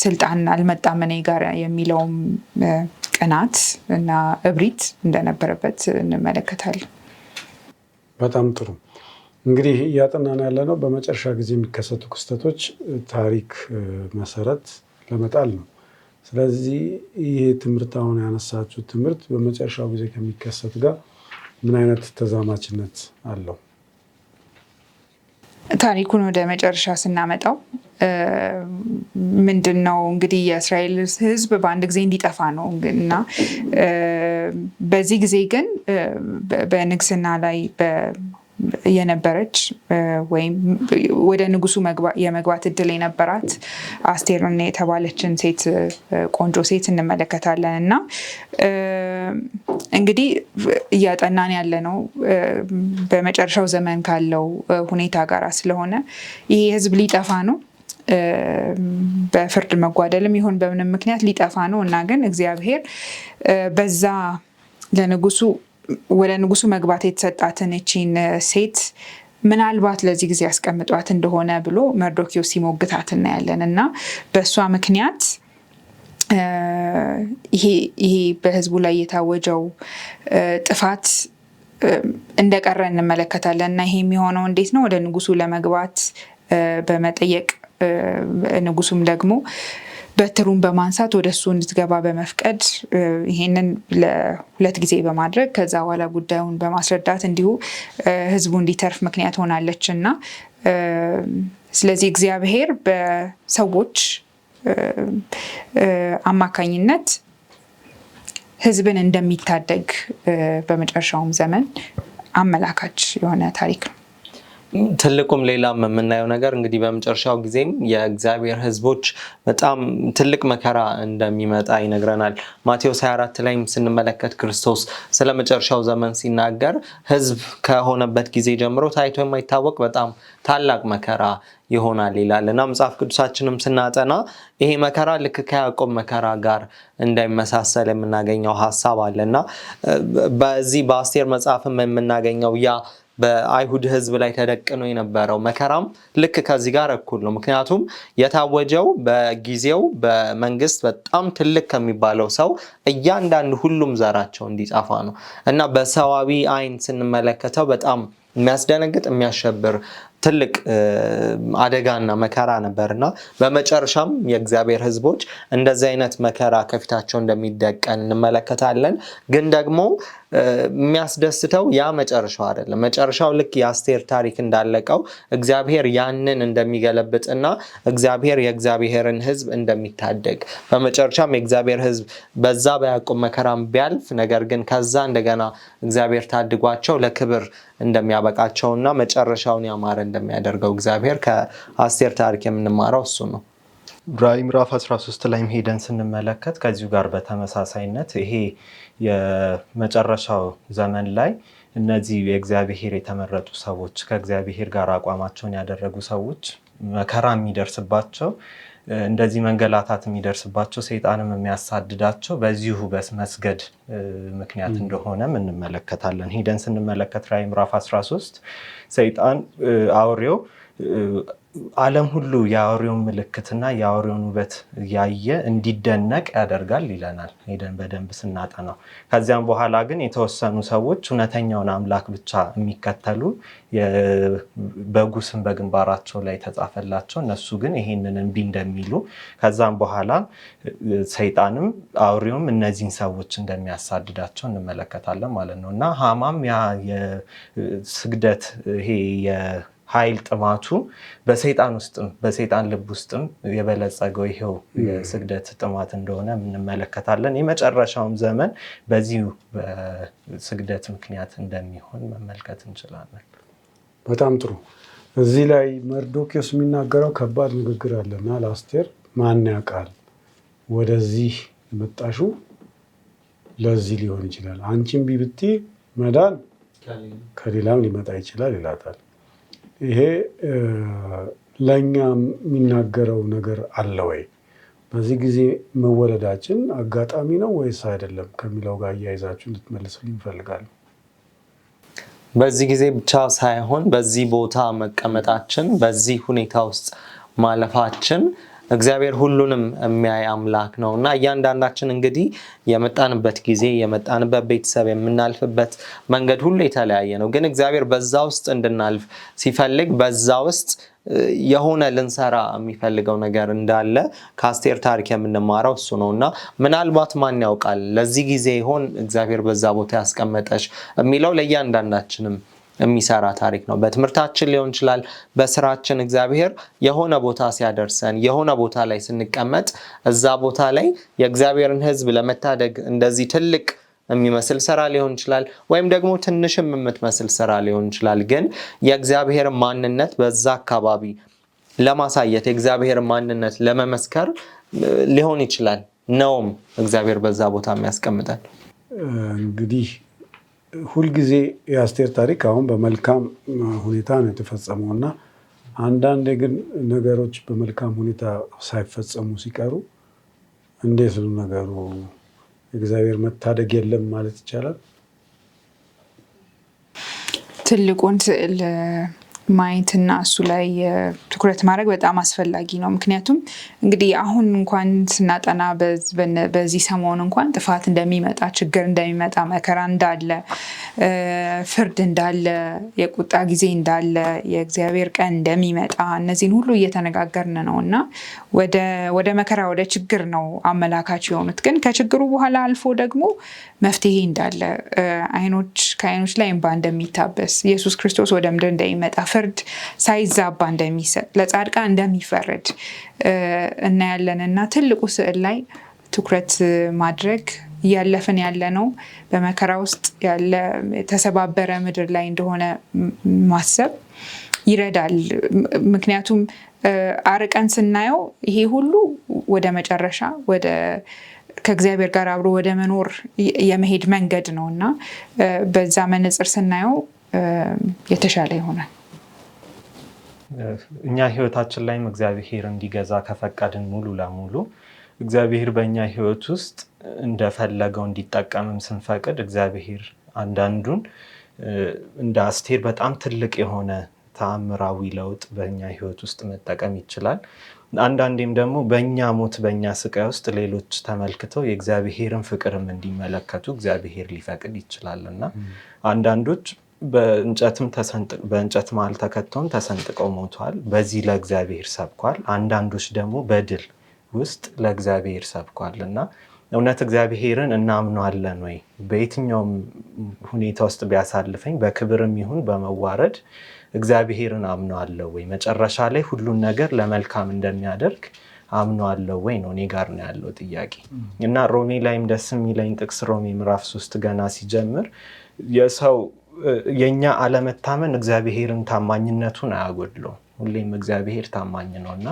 ስልጣን አልመጣም እኔ ጋር የሚለውም ቅናት እና እብሪት እንደነበረበት እንመለከታለን። በጣም ጥሩ። እንግዲህ እያጠናን ያለነው በመጨረሻ ጊዜ የሚከሰቱ ክስተቶች ታሪክ መሰረት ለመጣል ነው። ስለዚህ ይሄ ትምህርት አሁን ያነሳችሁ ትምህርት በመጨረሻው ጊዜ ከሚከሰት ጋር ምን አይነት ተዛማችነት አለው? ታሪኩን ወደ መጨረሻ ስናመጣው ምንድነው እንግዲህ የእስራኤል ህዝብ በአንድ ጊዜ እንዲጠፋ ነው እና በዚህ ጊዜ ግን በንግስና ላይ የነበረች ወይም ወደ ንጉሱ የመግባት እድል የነበራት አስቴርን የተባለችን ሴት ቆንጆ ሴት እንመለከታለን እና እንግዲህ እያጠናን ያለነው በመጨረሻው ዘመን ካለው ሁኔታ ጋር ስለሆነ ይሄ ህዝብ ሊጠፋ ነው። በፍርድ መጓደልም ይሁን በምንም ምክንያት ሊጠፋ ነው እና ግን እግዚአብሔር በዛ ወደ ንጉሱ መግባት የተሰጣትን እቺን ሴት ምናልባት ለዚህ ጊዜ ያስቀምጧት እንደሆነ ብሎ መርዶኪዎስ ሲሞግታት እናያለን እና በእሷ ምክንያት ይሄ በህዝቡ ላይ የታወጀው ጥፋት እንደቀረ እንመለከታለን እና ይሄ የሚሆነው እንዴት ነው? ወደ ንጉሱ ለመግባት በመጠየቅ ንጉሱም ደግሞ በትሩን በማንሳት ወደ እሱ እንድትገባ በመፍቀድ ይሄንን ለሁለት ጊዜ በማድረግ ከዛ በኋላ ጉዳዩን በማስረዳት እንዲሁ ህዝቡ እንዲተርፍ ምክንያት ሆናለች እና ስለዚህ እግዚአብሔር በሰዎች አማካኝነት ህዝብን እንደሚታደግ በመጨረሻውም ዘመን አመላካች የሆነ ታሪክ ነው። ትልቁም ሌላም የምናየው ነገር እንግዲህ በመጨረሻው ጊዜም የእግዚአብሔር ህዝቦች በጣም ትልቅ መከራ እንደሚመጣ ይነግረናል። ማቴዎስ 24 ላይም ስንመለከት ክርስቶስ ስለ መጨረሻው ዘመን ሲናገር ህዝብ ከሆነበት ጊዜ ጀምሮ ታይቶ የማይታወቅ በጣም ታላቅ መከራ ይሆናል ይላል እና መጽሐፍ ቅዱሳችንም ስናጠና ይሄ መከራ ልክ ከያዕቆብ መከራ ጋር እንዳይመሳሰል የምናገኘው ሀሳብ አለና በዚህ በአስቴር መጽሐፍም የምናገኘው ያ በአይሁድ ህዝብ ላይ ተደቅኖ የነበረው መከራም ልክ ከዚህ ጋር እኩል ነው። ምክንያቱም የታወጀው በጊዜው በመንግስት በጣም ትልቅ ከሚባለው ሰው እያንዳንዱ ሁሉም ዘራቸው እንዲጠፋ ነው እና በሰዋዊ አይን ስንመለከተው በጣም የሚያስደነግጥ የሚያሸብር ትልቅ አደጋና መከራ ነበርና በመጨረሻም የእግዚአብሔር ሕዝቦች እንደዚህ አይነት መከራ ከፊታቸው እንደሚደቀን እንመለከታለን። ግን ደግሞ የሚያስደስተው ያ መጨረሻው አይደለም። መጨረሻው ልክ የአስቴር ታሪክ እንዳለቀው እግዚአብሔር ያንን እንደሚገለብጥና እግዚአብሔር የእግዚአብሔርን ሕዝብ እንደሚታደግ በመጨረሻም የእግዚአብሔር ሕዝብ በዛ በያዕቆብ መከራም ቢያልፍ ነገር ግን ከዛ እንደገና እግዚአብሔር ታድጓቸው ለክብር እንደሚያበቃቸውና መጨረሻውን ያማረ እንደሚያደርገው እግዚአብሔር ከአስቴር ታሪክ የምንማረው እሱ ነው። ራዕይ ምዕራፍ 13 ላይም ሄደን ስንመለከት ከዚሁ ጋር በተመሳሳይነት ይሄ የመጨረሻው ዘመን ላይ እነዚህ የእግዚአብሔር የተመረጡ ሰዎች ከእግዚአብሔር ጋር አቋማቸውን ያደረጉ ሰዎች መከራ የሚደርስባቸው እንደዚህ መንገላታት የሚደርስባቸው ሰይጣንም የሚያሳድዳቸው በዚሁ በመስገድ ምክንያት እንደሆነም እንመለከታለን። ሄደን ስንመለከት ራዕይ ምዕራፍ 13 ሰይጣን አውሬው ዓለም ሁሉ የአውሬውን ምልክትና የአውሬውን ውበት ያየ እንዲደነቅ ያደርጋል ይለናል ሄደን በደንብ ስናጠናው። ከዚያም በኋላ ግን የተወሰኑ ሰዎች እውነተኛውን አምላክ ብቻ የሚከተሉ በጉ ስም በግንባራቸው ላይ ተጻፈላቸው፣ እነሱ ግን ይሄንን እምቢ እንደሚሉ ከዛም በኋላ ሰይጣንም አውሬውም እነዚህን ሰዎች እንደሚያሳድዳቸው እንመለከታለን ማለት ነው። እና ሐማም ያ የስግደት ይሄ ኃይል ጥማቱ በሰይጣን ውስጥም በሰይጣን ልብ ውስጥም የበለጸገው ይሄው የስግደት ጥማት እንደሆነ እንመለከታለን። የመጨረሻውም ዘመን በዚሁ በስግደት ምክንያት እንደሚሆን መመልከት እንችላለን። በጣም ጥሩ። እዚህ ላይ መርዶክዮስ የሚናገረው ከባድ ንግግር አለና ለአስቴር ማን ያውቃል ወደዚህ የመጣሽው ለዚህ ሊሆን ይችላል፣ አንቺም ቢብቲ መዳን ከሌላም ሊመጣ ይችላል ይላታል። ይሄ ለእኛ የሚናገረው ነገር አለ ወይ? በዚህ ጊዜ መወለዳችን አጋጣሚ ነው ወይስ አይደለም ከሚለው ጋር እያይዛችሁ እንድትመልሱልኝ እንፈልጋለን። በዚህ ጊዜ ብቻ ሳይሆን በዚህ ቦታ መቀመጣችን፣ በዚህ ሁኔታ ውስጥ ማለፋችን እግዚአብሔር ሁሉንም የሚያይ አምላክ ነው እና እያንዳንዳችን እንግዲህ የመጣንበት ጊዜ የመጣንበት ቤተሰብ የምናልፍበት መንገድ ሁሉ የተለያየ ነው። ግን እግዚአብሔር በዛ ውስጥ እንድናልፍ ሲፈልግ በዛ ውስጥ የሆነ ልንሰራ የሚፈልገው ነገር እንዳለ ከአስቴር ታሪክ የምንማረው እሱ ነው እና ምናልባት ማን ያውቃል ለዚህ ጊዜ ይሆን እግዚአብሔር በዛ ቦታ ያስቀመጠሽ የሚለው ለእያንዳንዳችንም የሚሰራ ታሪክ ነው። በትምህርታችን ሊሆን ይችላል፣ በስራችን እግዚአብሔር የሆነ ቦታ ሲያደርሰን የሆነ ቦታ ላይ ስንቀመጥ እዛ ቦታ ላይ የእግዚአብሔርን ሕዝብ ለመታደግ እንደዚህ ትልቅ የሚመስል ስራ ሊሆን ይችላል፣ ወይም ደግሞ ትንሽም የምትመስል ስራ ሊሆን ይችላል። ግን የእግዚአብሔር ማንነት በዛ አካባቢ ለማሳየት የእግዚአብሔር ማንነት ለመመስከር ሊሆን ይችላል ነውም እግዚአብሔር በዛ ቦታ የሚያስቀምጠን። እንግዲህ ሁልጊዜ የአስቴር ታሪክ አሁን በመልካም ሁኔታ ነው የተፈጸመው እና አንዳንዴ ግን ነገሮች በመልካም ሁኔታ ሳይፈጸሙ ሲቀሩ እንዴት ነው ነገሩ? እግዚአብሔር መታደግ የለም ማለት ይቻላል? ትልቁን ስዕል ማየትና እሱ ላይ ትኩረት ማድረግ በጣም አስፈላጊ ነው። ምክንያቱም እንግዲህ አሁን እንኳን ስናጠና በዚህ ሰሞን እንኳን ጥፋት እንደሚመጣ፣ ችግር እንደሚመጣ፣ መከራ እንዳለ፣ ፍርድ እንዳለ፣ የቁጣ ጊዜ እንዳለ፣ የእግዚአብሔር ቀን እንደሚመጣ እነዚህን ሁሉ እየተነጋገርን ነው እና ወደ መከራ ወደ ችግር ነው አመላካች የሆኑት። ግን ከችግሩ በኋላ አልፎ ደግሞ መፍትሄ እንዳለ፣ ከዓይኖች ላይ እንባ እንደሚታበስ፣ ኢየሱስ ክርስቶስ ወደ ምድር እንደሚመጣ፣ ፍርድ ሳይዛባ እንደሚሰጥ፣ ለጻድቃን እንደሚፈረድ እናያለን እና ትልቁ ስዕል ላይ ትኩረት ማድረግ እያለፍን ያለ ነው በመከራ ውስጥ ያለ የተሰባበረ ምድር ላይ እንደሆነ ማሰብ ይረዳል። ምክንያቱም አርቀን ስናየው ይሄ ሁሉ ወደ መጨረሻ ከእግዚአብሔር ጋር አብሮ ወደ መኖር የመሄድ መንገድ ነው እና በዛ መነጽር ስናየው የተሻለ ይሆናል። እኛ ህይወታችን ላይም እግዚአብሔር እንዲገዛ ከፈቀድን ሙሉ ለሙሉ እግዚአብሔር በእኛ ህይወት ውስጥ እንደፈለገው እንዲጠቀምም ስንፈቅድ እግዚአብሔር አንዳንዱን እንደ አስቴር በጣም ትልቅ የሆነ ተአምራዊ ለውጥ በእኛ ህይወት ውስጥ መጠቀም ይችላል። አንዳንዴም ደግሞ በእኛ ሞት በእኛ ስቃይ ውስጥ ሌሎች ተመልክተው የእግዚአብሔርን ፍቅርም እንዲመለከቱ እግዚአብሔር ሊፈቅድ ይችላል እና አንዳንዶች በእንጨት መሃል ተከተውን ተሰንጥቀው ሞቷል። በዚህ ለእግዚአብሔር ሰብኳል። አንዳንዶች ደግሞ በድል ውስጥ ለእግዚአብሔር ሰብኳል። እና እውነት እግዚአብሔርን እናምነዋለን ወይ? በየትኛውም ሁኔታ ውስጥ ቢያሳልፈኝ በክብርም ይሁን በመዋረድ እግዚአብሔርን አምነዋለሁ ወይ? መጨረሻ ላይ ሁሉን ነገር ለመልካም እንደሚያደርግ አምነዋለሁ ወይ ነው እኔ ጋር ነው ያለው ጥያቄ። እና ሮሜ ላይም ደስ የሚለኝ ጥቅስ ሮሜ ምዕራፍ 3 ገና ሲጀምር የኛ አለመታመን እግዚአብሔርን ታማኝነቱን አያጎድለውም። ሁሌም እግዚአብሔር ታማኝ ነውና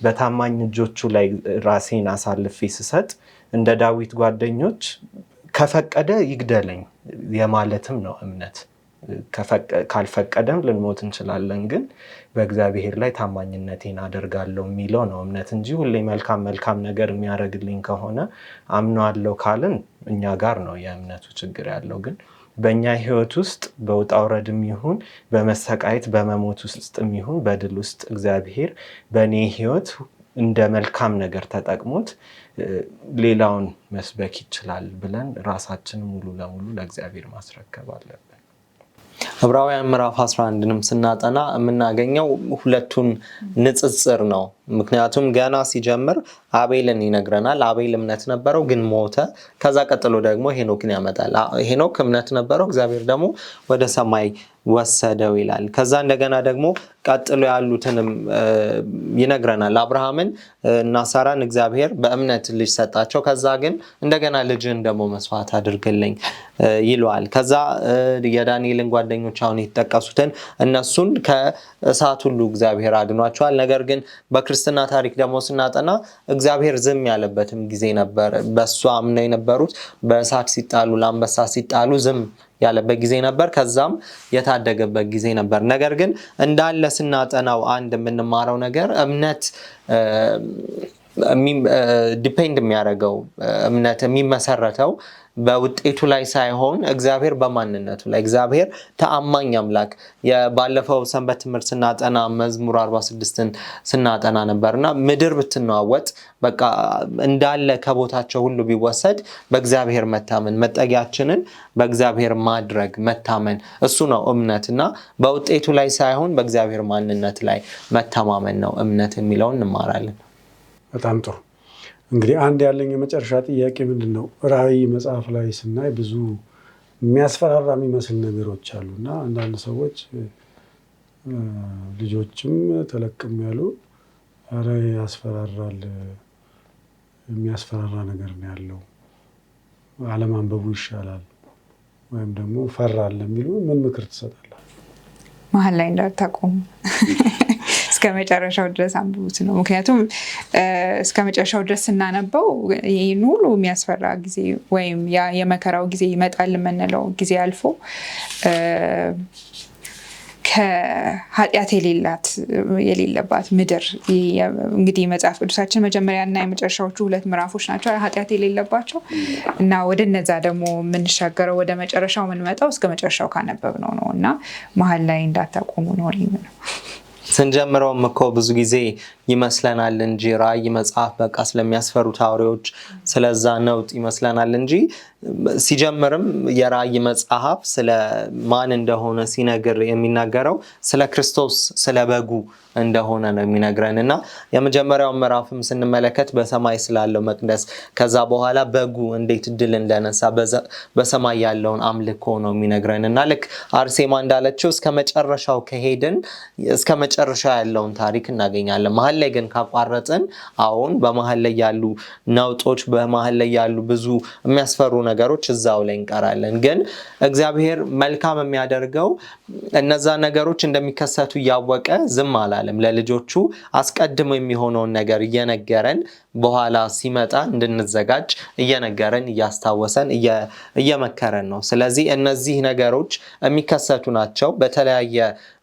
በታማኝ እጆቹ ላይ ራሴን አሳልፌ ስሰጥ እንደ ዳዊት ጓደኞች ከፈቀደ ይግደለኝ የማለትም ነው እምነት። ካልፈቀደም ልንሞት እንችላለን፣ ግን በእግዚአብሔር ላይ ታማኝነቴን አደርጋለሁ የሚለው ነው እምነት እንጂ ሁሌ መልካም ነገር የሚያደርግልኝ ከሆነ አምነዋለሁ ካልን እኛ ጋር ነው የእምነቱ ችግር ያለው። ግን በእኛ ህይወት ውስጥ በውጣ ውረድም ይሁን በመሰቃየት በመሞት ውስጥም ይሁን በድል ውስጥ እግዚአብሔር በእኔ ህይወት እንደ መልካም ነገር ተጠቅሞት ሌላውን መስበክ ይችላል ብለን ራሳችንን ሙሉ ለሙሉ ለእግዚአብሔር ማስረከብ አለብን። ዕብራውያን ምዕራፍ 11ንም ስናጠና የምናገኘው ሁለቱን ንጽጽር ነው። ምክንያቱም ገና ሲጀምር አቤልን ይነግረናል። አቤል እምነት ነበረው ግን ሞተ። ከዛ ቀጥሎ ደግሞ ሄኖክን ያመጣል። ሄኖክ እምነት ነበረው፣ እግዚአብሔር ደግሞ ወደ ሰማይ ወሰደው ይላል። ከዛ እንደገና ደግሞ ቀጥሎ ያሉትንም ይነግረናል። አብርሃምን እና ሳራን እግዚአብሔር በእምነት ልጅ ሰጣቸው። ከዛ ግን እንደገና ልጅን ደግሞ መስዋዕት አድርግልኝ ይለዋል። ከዛ የዳንኤልን ጓደኞች አሁን የተጠቀሱትን እነሱን ከእሳት ሁሉ እግዚአብሔር አድኗቸዋል። ነገር ግን በክርስትና ታሪክ ደግሞ ስናጠና እግዚአብሔር ዝም ያለበትም ጊዜ ነበር። በእሱ አምነው የነበሩት በእሳት ሲጣሉ፣ ለአንበሳ ሲጣሉ ዝም ያለበት ጊዜ ነበር። ከዛም የታደገበት ጊዜ ነበር። ነገር ግን እንዳለ ስናጠናው አንድ የምንማረው ነገር እምነት ዲፔንድ የሚያደርገው እምነት የሚመሰረተው በውጤቱ ላይ ሳይሆን እግዚአብሔር በማንነቱ ላይ። እግዚአብሔር ተአማኝ አምላክ። ባለፈው ሰንበት ትምህርት ስናጠና መዝሙር 46ን ስናጠና ነበርና ምድር ብትነዋወጥ በቃ እንዳለ ከቦታቸው ሁሉ ቢወሰድ በእግዚአብሔር መታመን፣ መጠጊያችንን በእግዚአብሔር ማድረግ መታመን፣ እሱ ነው እምነትና በውጤቱ ላይ ሳይሆን በእግዚአብሔር ማንነት ላይ መተማመን ነው እምነት የሚለውን እንማራለን። በጣም ጥሩ። እንግዲህ አንድ ያለኝ የመጨረሻ ጥያቄ ምንድን ነው? ራዕይ መጽሐፍ ላይ ስናይ ብዙ የሚያስፈራራ የሚመስል ነገሮች አሉና አንዳንድ ሰዎች ልጆችም ተለቅም ያሉ ኧረ ያስፈራራል፣ የሚያስፈራራ ነገር ነው ያለው፣ አለማንበቡ ይሻላል ወይም ደግሞ ፈራል የሚሉ ምን ምክር ትሰጣለህ? መሀል ላይ እንዳታቆሙ እስከ መጨረሻው ድረስ አንብቡት ነው። ምክንያቱም እስከ መጨረሻው ድረስ ስናነበው ይህን ሁሉ የሚያስፈራ ጊዜ ወይም የመከራው ጊዜ ይመጣል የምንለው ጊዜ አልፎ ከኃጢአት የሌለባት ምድር እንግዲህ መጽሐፍ ቅዱሳችን መጀመሪያና የመጨረሻዎቹ 2 ምዕራፎች ናቸው ኃጢአት የሌለባቸው እና ወደ እነዛ ደግሞ የምንሻገረው ወደ መጨረሻው የምንመጣው እስከ መጨረሻው ካነበብነው ነው እና መሀል ላይ እንዳታቆሙ ነው። ስንጀምረውም እኮ ብዙ ጊዜ ይመስለናል እንጂ ራዕይ መጽሐፍ በቃ ስለሚያስፈሩት አውሬዎች ስለዛ ነውጥ ይመስለናል እንጂ ሲጀምርም የራዕይ መጽሐፍ ስለ ማን እንደሆነ ሲነግር የሚናገረው ስለ ክርስቶስ ስለ በጉ እንደሆነ ነው የሚነግረን እና የመጀመሪያው ምዕራፍም ስንመለከት በሰማይ ስላለው መቅደስ ከዛ በኋላ በጉ እንዴት ድል እንደነሳ በሰማይ ያለውን አምልኮ ነው የሚነግረን እና ልክ አርሴማ እንዳለችው እስከ መጨረሻው ከሄድን እስከ መጨረሻው ያለውን ታሪክ እናገኛለን። መሀል ላይ ግን ካቋረጥን አሁን በመሀል ላይ ያሉ ነውጦች በመሀል ላይ ያሉ ብዙ የሚያስፈሩ ነገሮች እዛው ላይ እንቀራለን። ግን እግዚአብሔር መልካም የሚያደርገው እነዛ ነገሮች እንደሚከሰቱ እያወቀ ዝም አላለም። ለልጆቹ አስቀድሞ የሚሆነውን ነገር እየነገረን በኋላ ሲመጣ እንድንዘጋጅ እየነገረን እያስታወሰን እየመከረን ነው። ስለዚህ እነዚህ ነገሮች የሚከሰቱ ናቸው። በተለያየ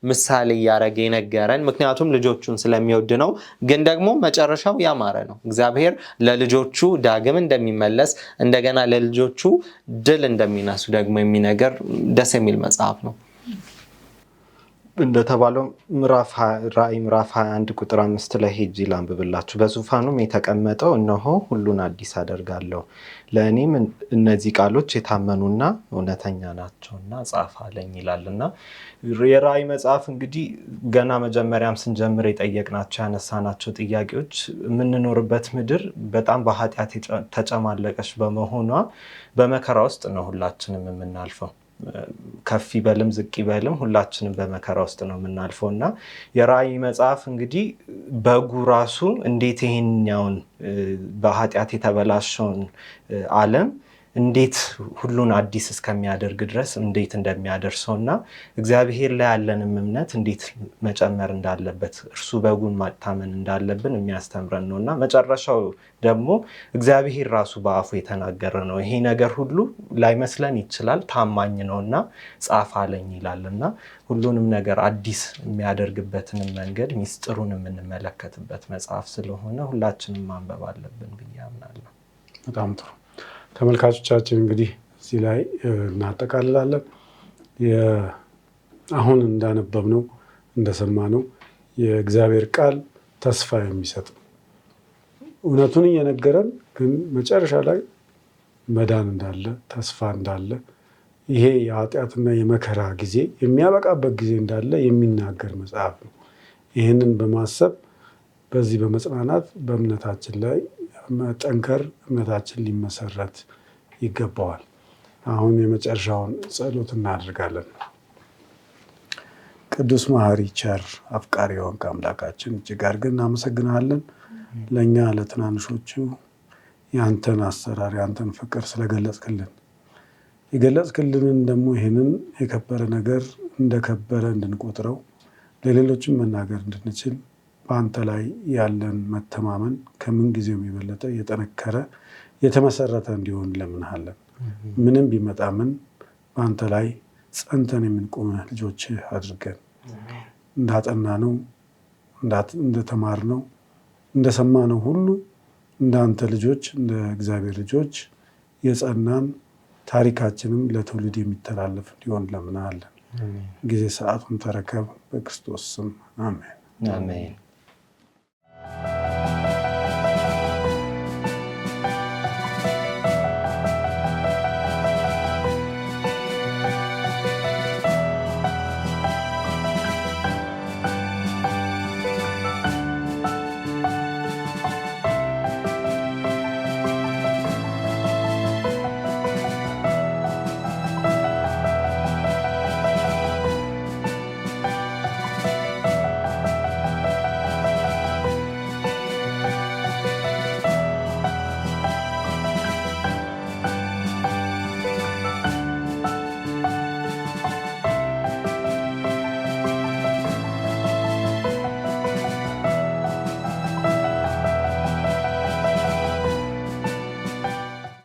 ምሳሌ እያደረገ የነገረን ምክንያቱም ልጆቹን ስለሚወድ ነው። ግን ደግሞ መጨረሻው ያማረ ነው። እግዚአብሔር ለልጆቹ ዳግም እንደሚመለስ እንደገና ለልጆቹ ድል እንደሚነሱ ደግሞ የሚነገር ደስ የሚል መጽሐፍ ነው። እንደተባለው ራእይ ምዕራፍ 21 ቁጥር 5 ላይ ሄጄ ላንብብላችሁ። በዙፋኑም የተቀመጠው እነሆ ሁሉን አዲስ አደርጋለሁ፣ ለእኔም እነዚህ ቃሎች የታመኑና እውነተኛ ናቸውና ጻፍ አለኝ ይላልና የራእይ መጽሐፍ እንግዲህ ገና መጀመሪያም ስንጀምር የጠየቅናቸው ያነሳናቸው ጥያቄዎች የምንኖርበት ምድር በጣም በኃጢአት ተጨማለቀች በመሆኗ በመከራ ውስጥ ነው ሁላችንም የምናልፈው። ከፍ ይበልም ዝቅ ይበልም ሁላችንም በመከራ ውስጥ ነው የምናልፈው እና የራእይ መጽሐፍ እንግዲህ በጉ ራሱ እንዴት ይሄኛውን በኃጢአት የተበላሸውን ዓለም እንዴት ሁሉን አዲስ እስከሚያደርግ ድረስ እንዴት እንደሚያደርሰው እና እግዚአብሔር ላይ ያለንም እምነት እንዴት መጨመር እንዳለበት እርሱ በጉን ማታመን እንዳለብን የሚያስተምረን ነው እና መጨረሻው ደግሞ እግዚአብሔር ራሱ በአፉ የተናገረ ነው። ይሄ ነገር ሁሉ ላይመስለን ይችላል፣ ታማኝ ነውና ጻፍ አለኝ ይላልና ሁሉንም ነገር አዲስ የሚያደርግበትን መንገድ ሚስጥሩን የምንመለከትበት መጽሐፍ ስለሆነ ሁላችንም ማንበብ አለብን ብዬ አምናለሁ። በጣም ጥሩ ተመልካቾቻችን፣ እንግዲህ እዚህ ላይ እናጠቃልላለን። አሁን እንዳነበብነው እንደሰማነው የእግዚአብሔር ቃል ተስፋ የሚሰጥ እውነቱን እየነገረን ግን መጨረሻ ላይ መዳን እንዳለ ተስፋ እንዳለ ይሄ የኃጢአትና የመከራ ጊዜ የሚያበቃበት ጊዜ እንዳለ የሚናገር መጽሐፍ ነው። ይህንን በማሰብ በዚህ በመጽናናት በእምነታችን ላይ መጠንከር እምነታችን ሊመሰረት ይገባዋል። አሁን የመጨረሻውን ጸሎት እናደርጋለን። ቅዱስ መሐሪ ቸር አፍቃሪ የሆንክ አምላካችን እጅግ አድርገን እናመሰግናለን። ለእኛ ለትናንሾቹ ያንተን አሰራር ያንተን ፍቅር ስለገለጽክልን የገለጽክልንን ደግሞ ይህንን የከበረ ነገር እንደከበረ እንድንቆጥረው ለሌሎችም መናገር እንድንችል በአንተ ላይ ያለን መተማመን ከምን ጊዜው የበለጠ የጠነከረ የተመሰረተ እንዲሆን ለምንሃለን። ምንም ቢመጣ ምን በአንተ ላይ ጸንተን የምንቆመ ልጆች አድርገን እንዳጠናነው እንደተማርነው እንደሰማነው ሁሉ እንዳንተ ልጆች እንደ እግዚአብሔር ልጆች የጸናን ታሪካችንም ለትውልድ የሚተላለፍ እንዲሆን ለምንሃለን። ጊዜ ሰዓቱን ተረከብ። በክርስቶስ ስም አሜን።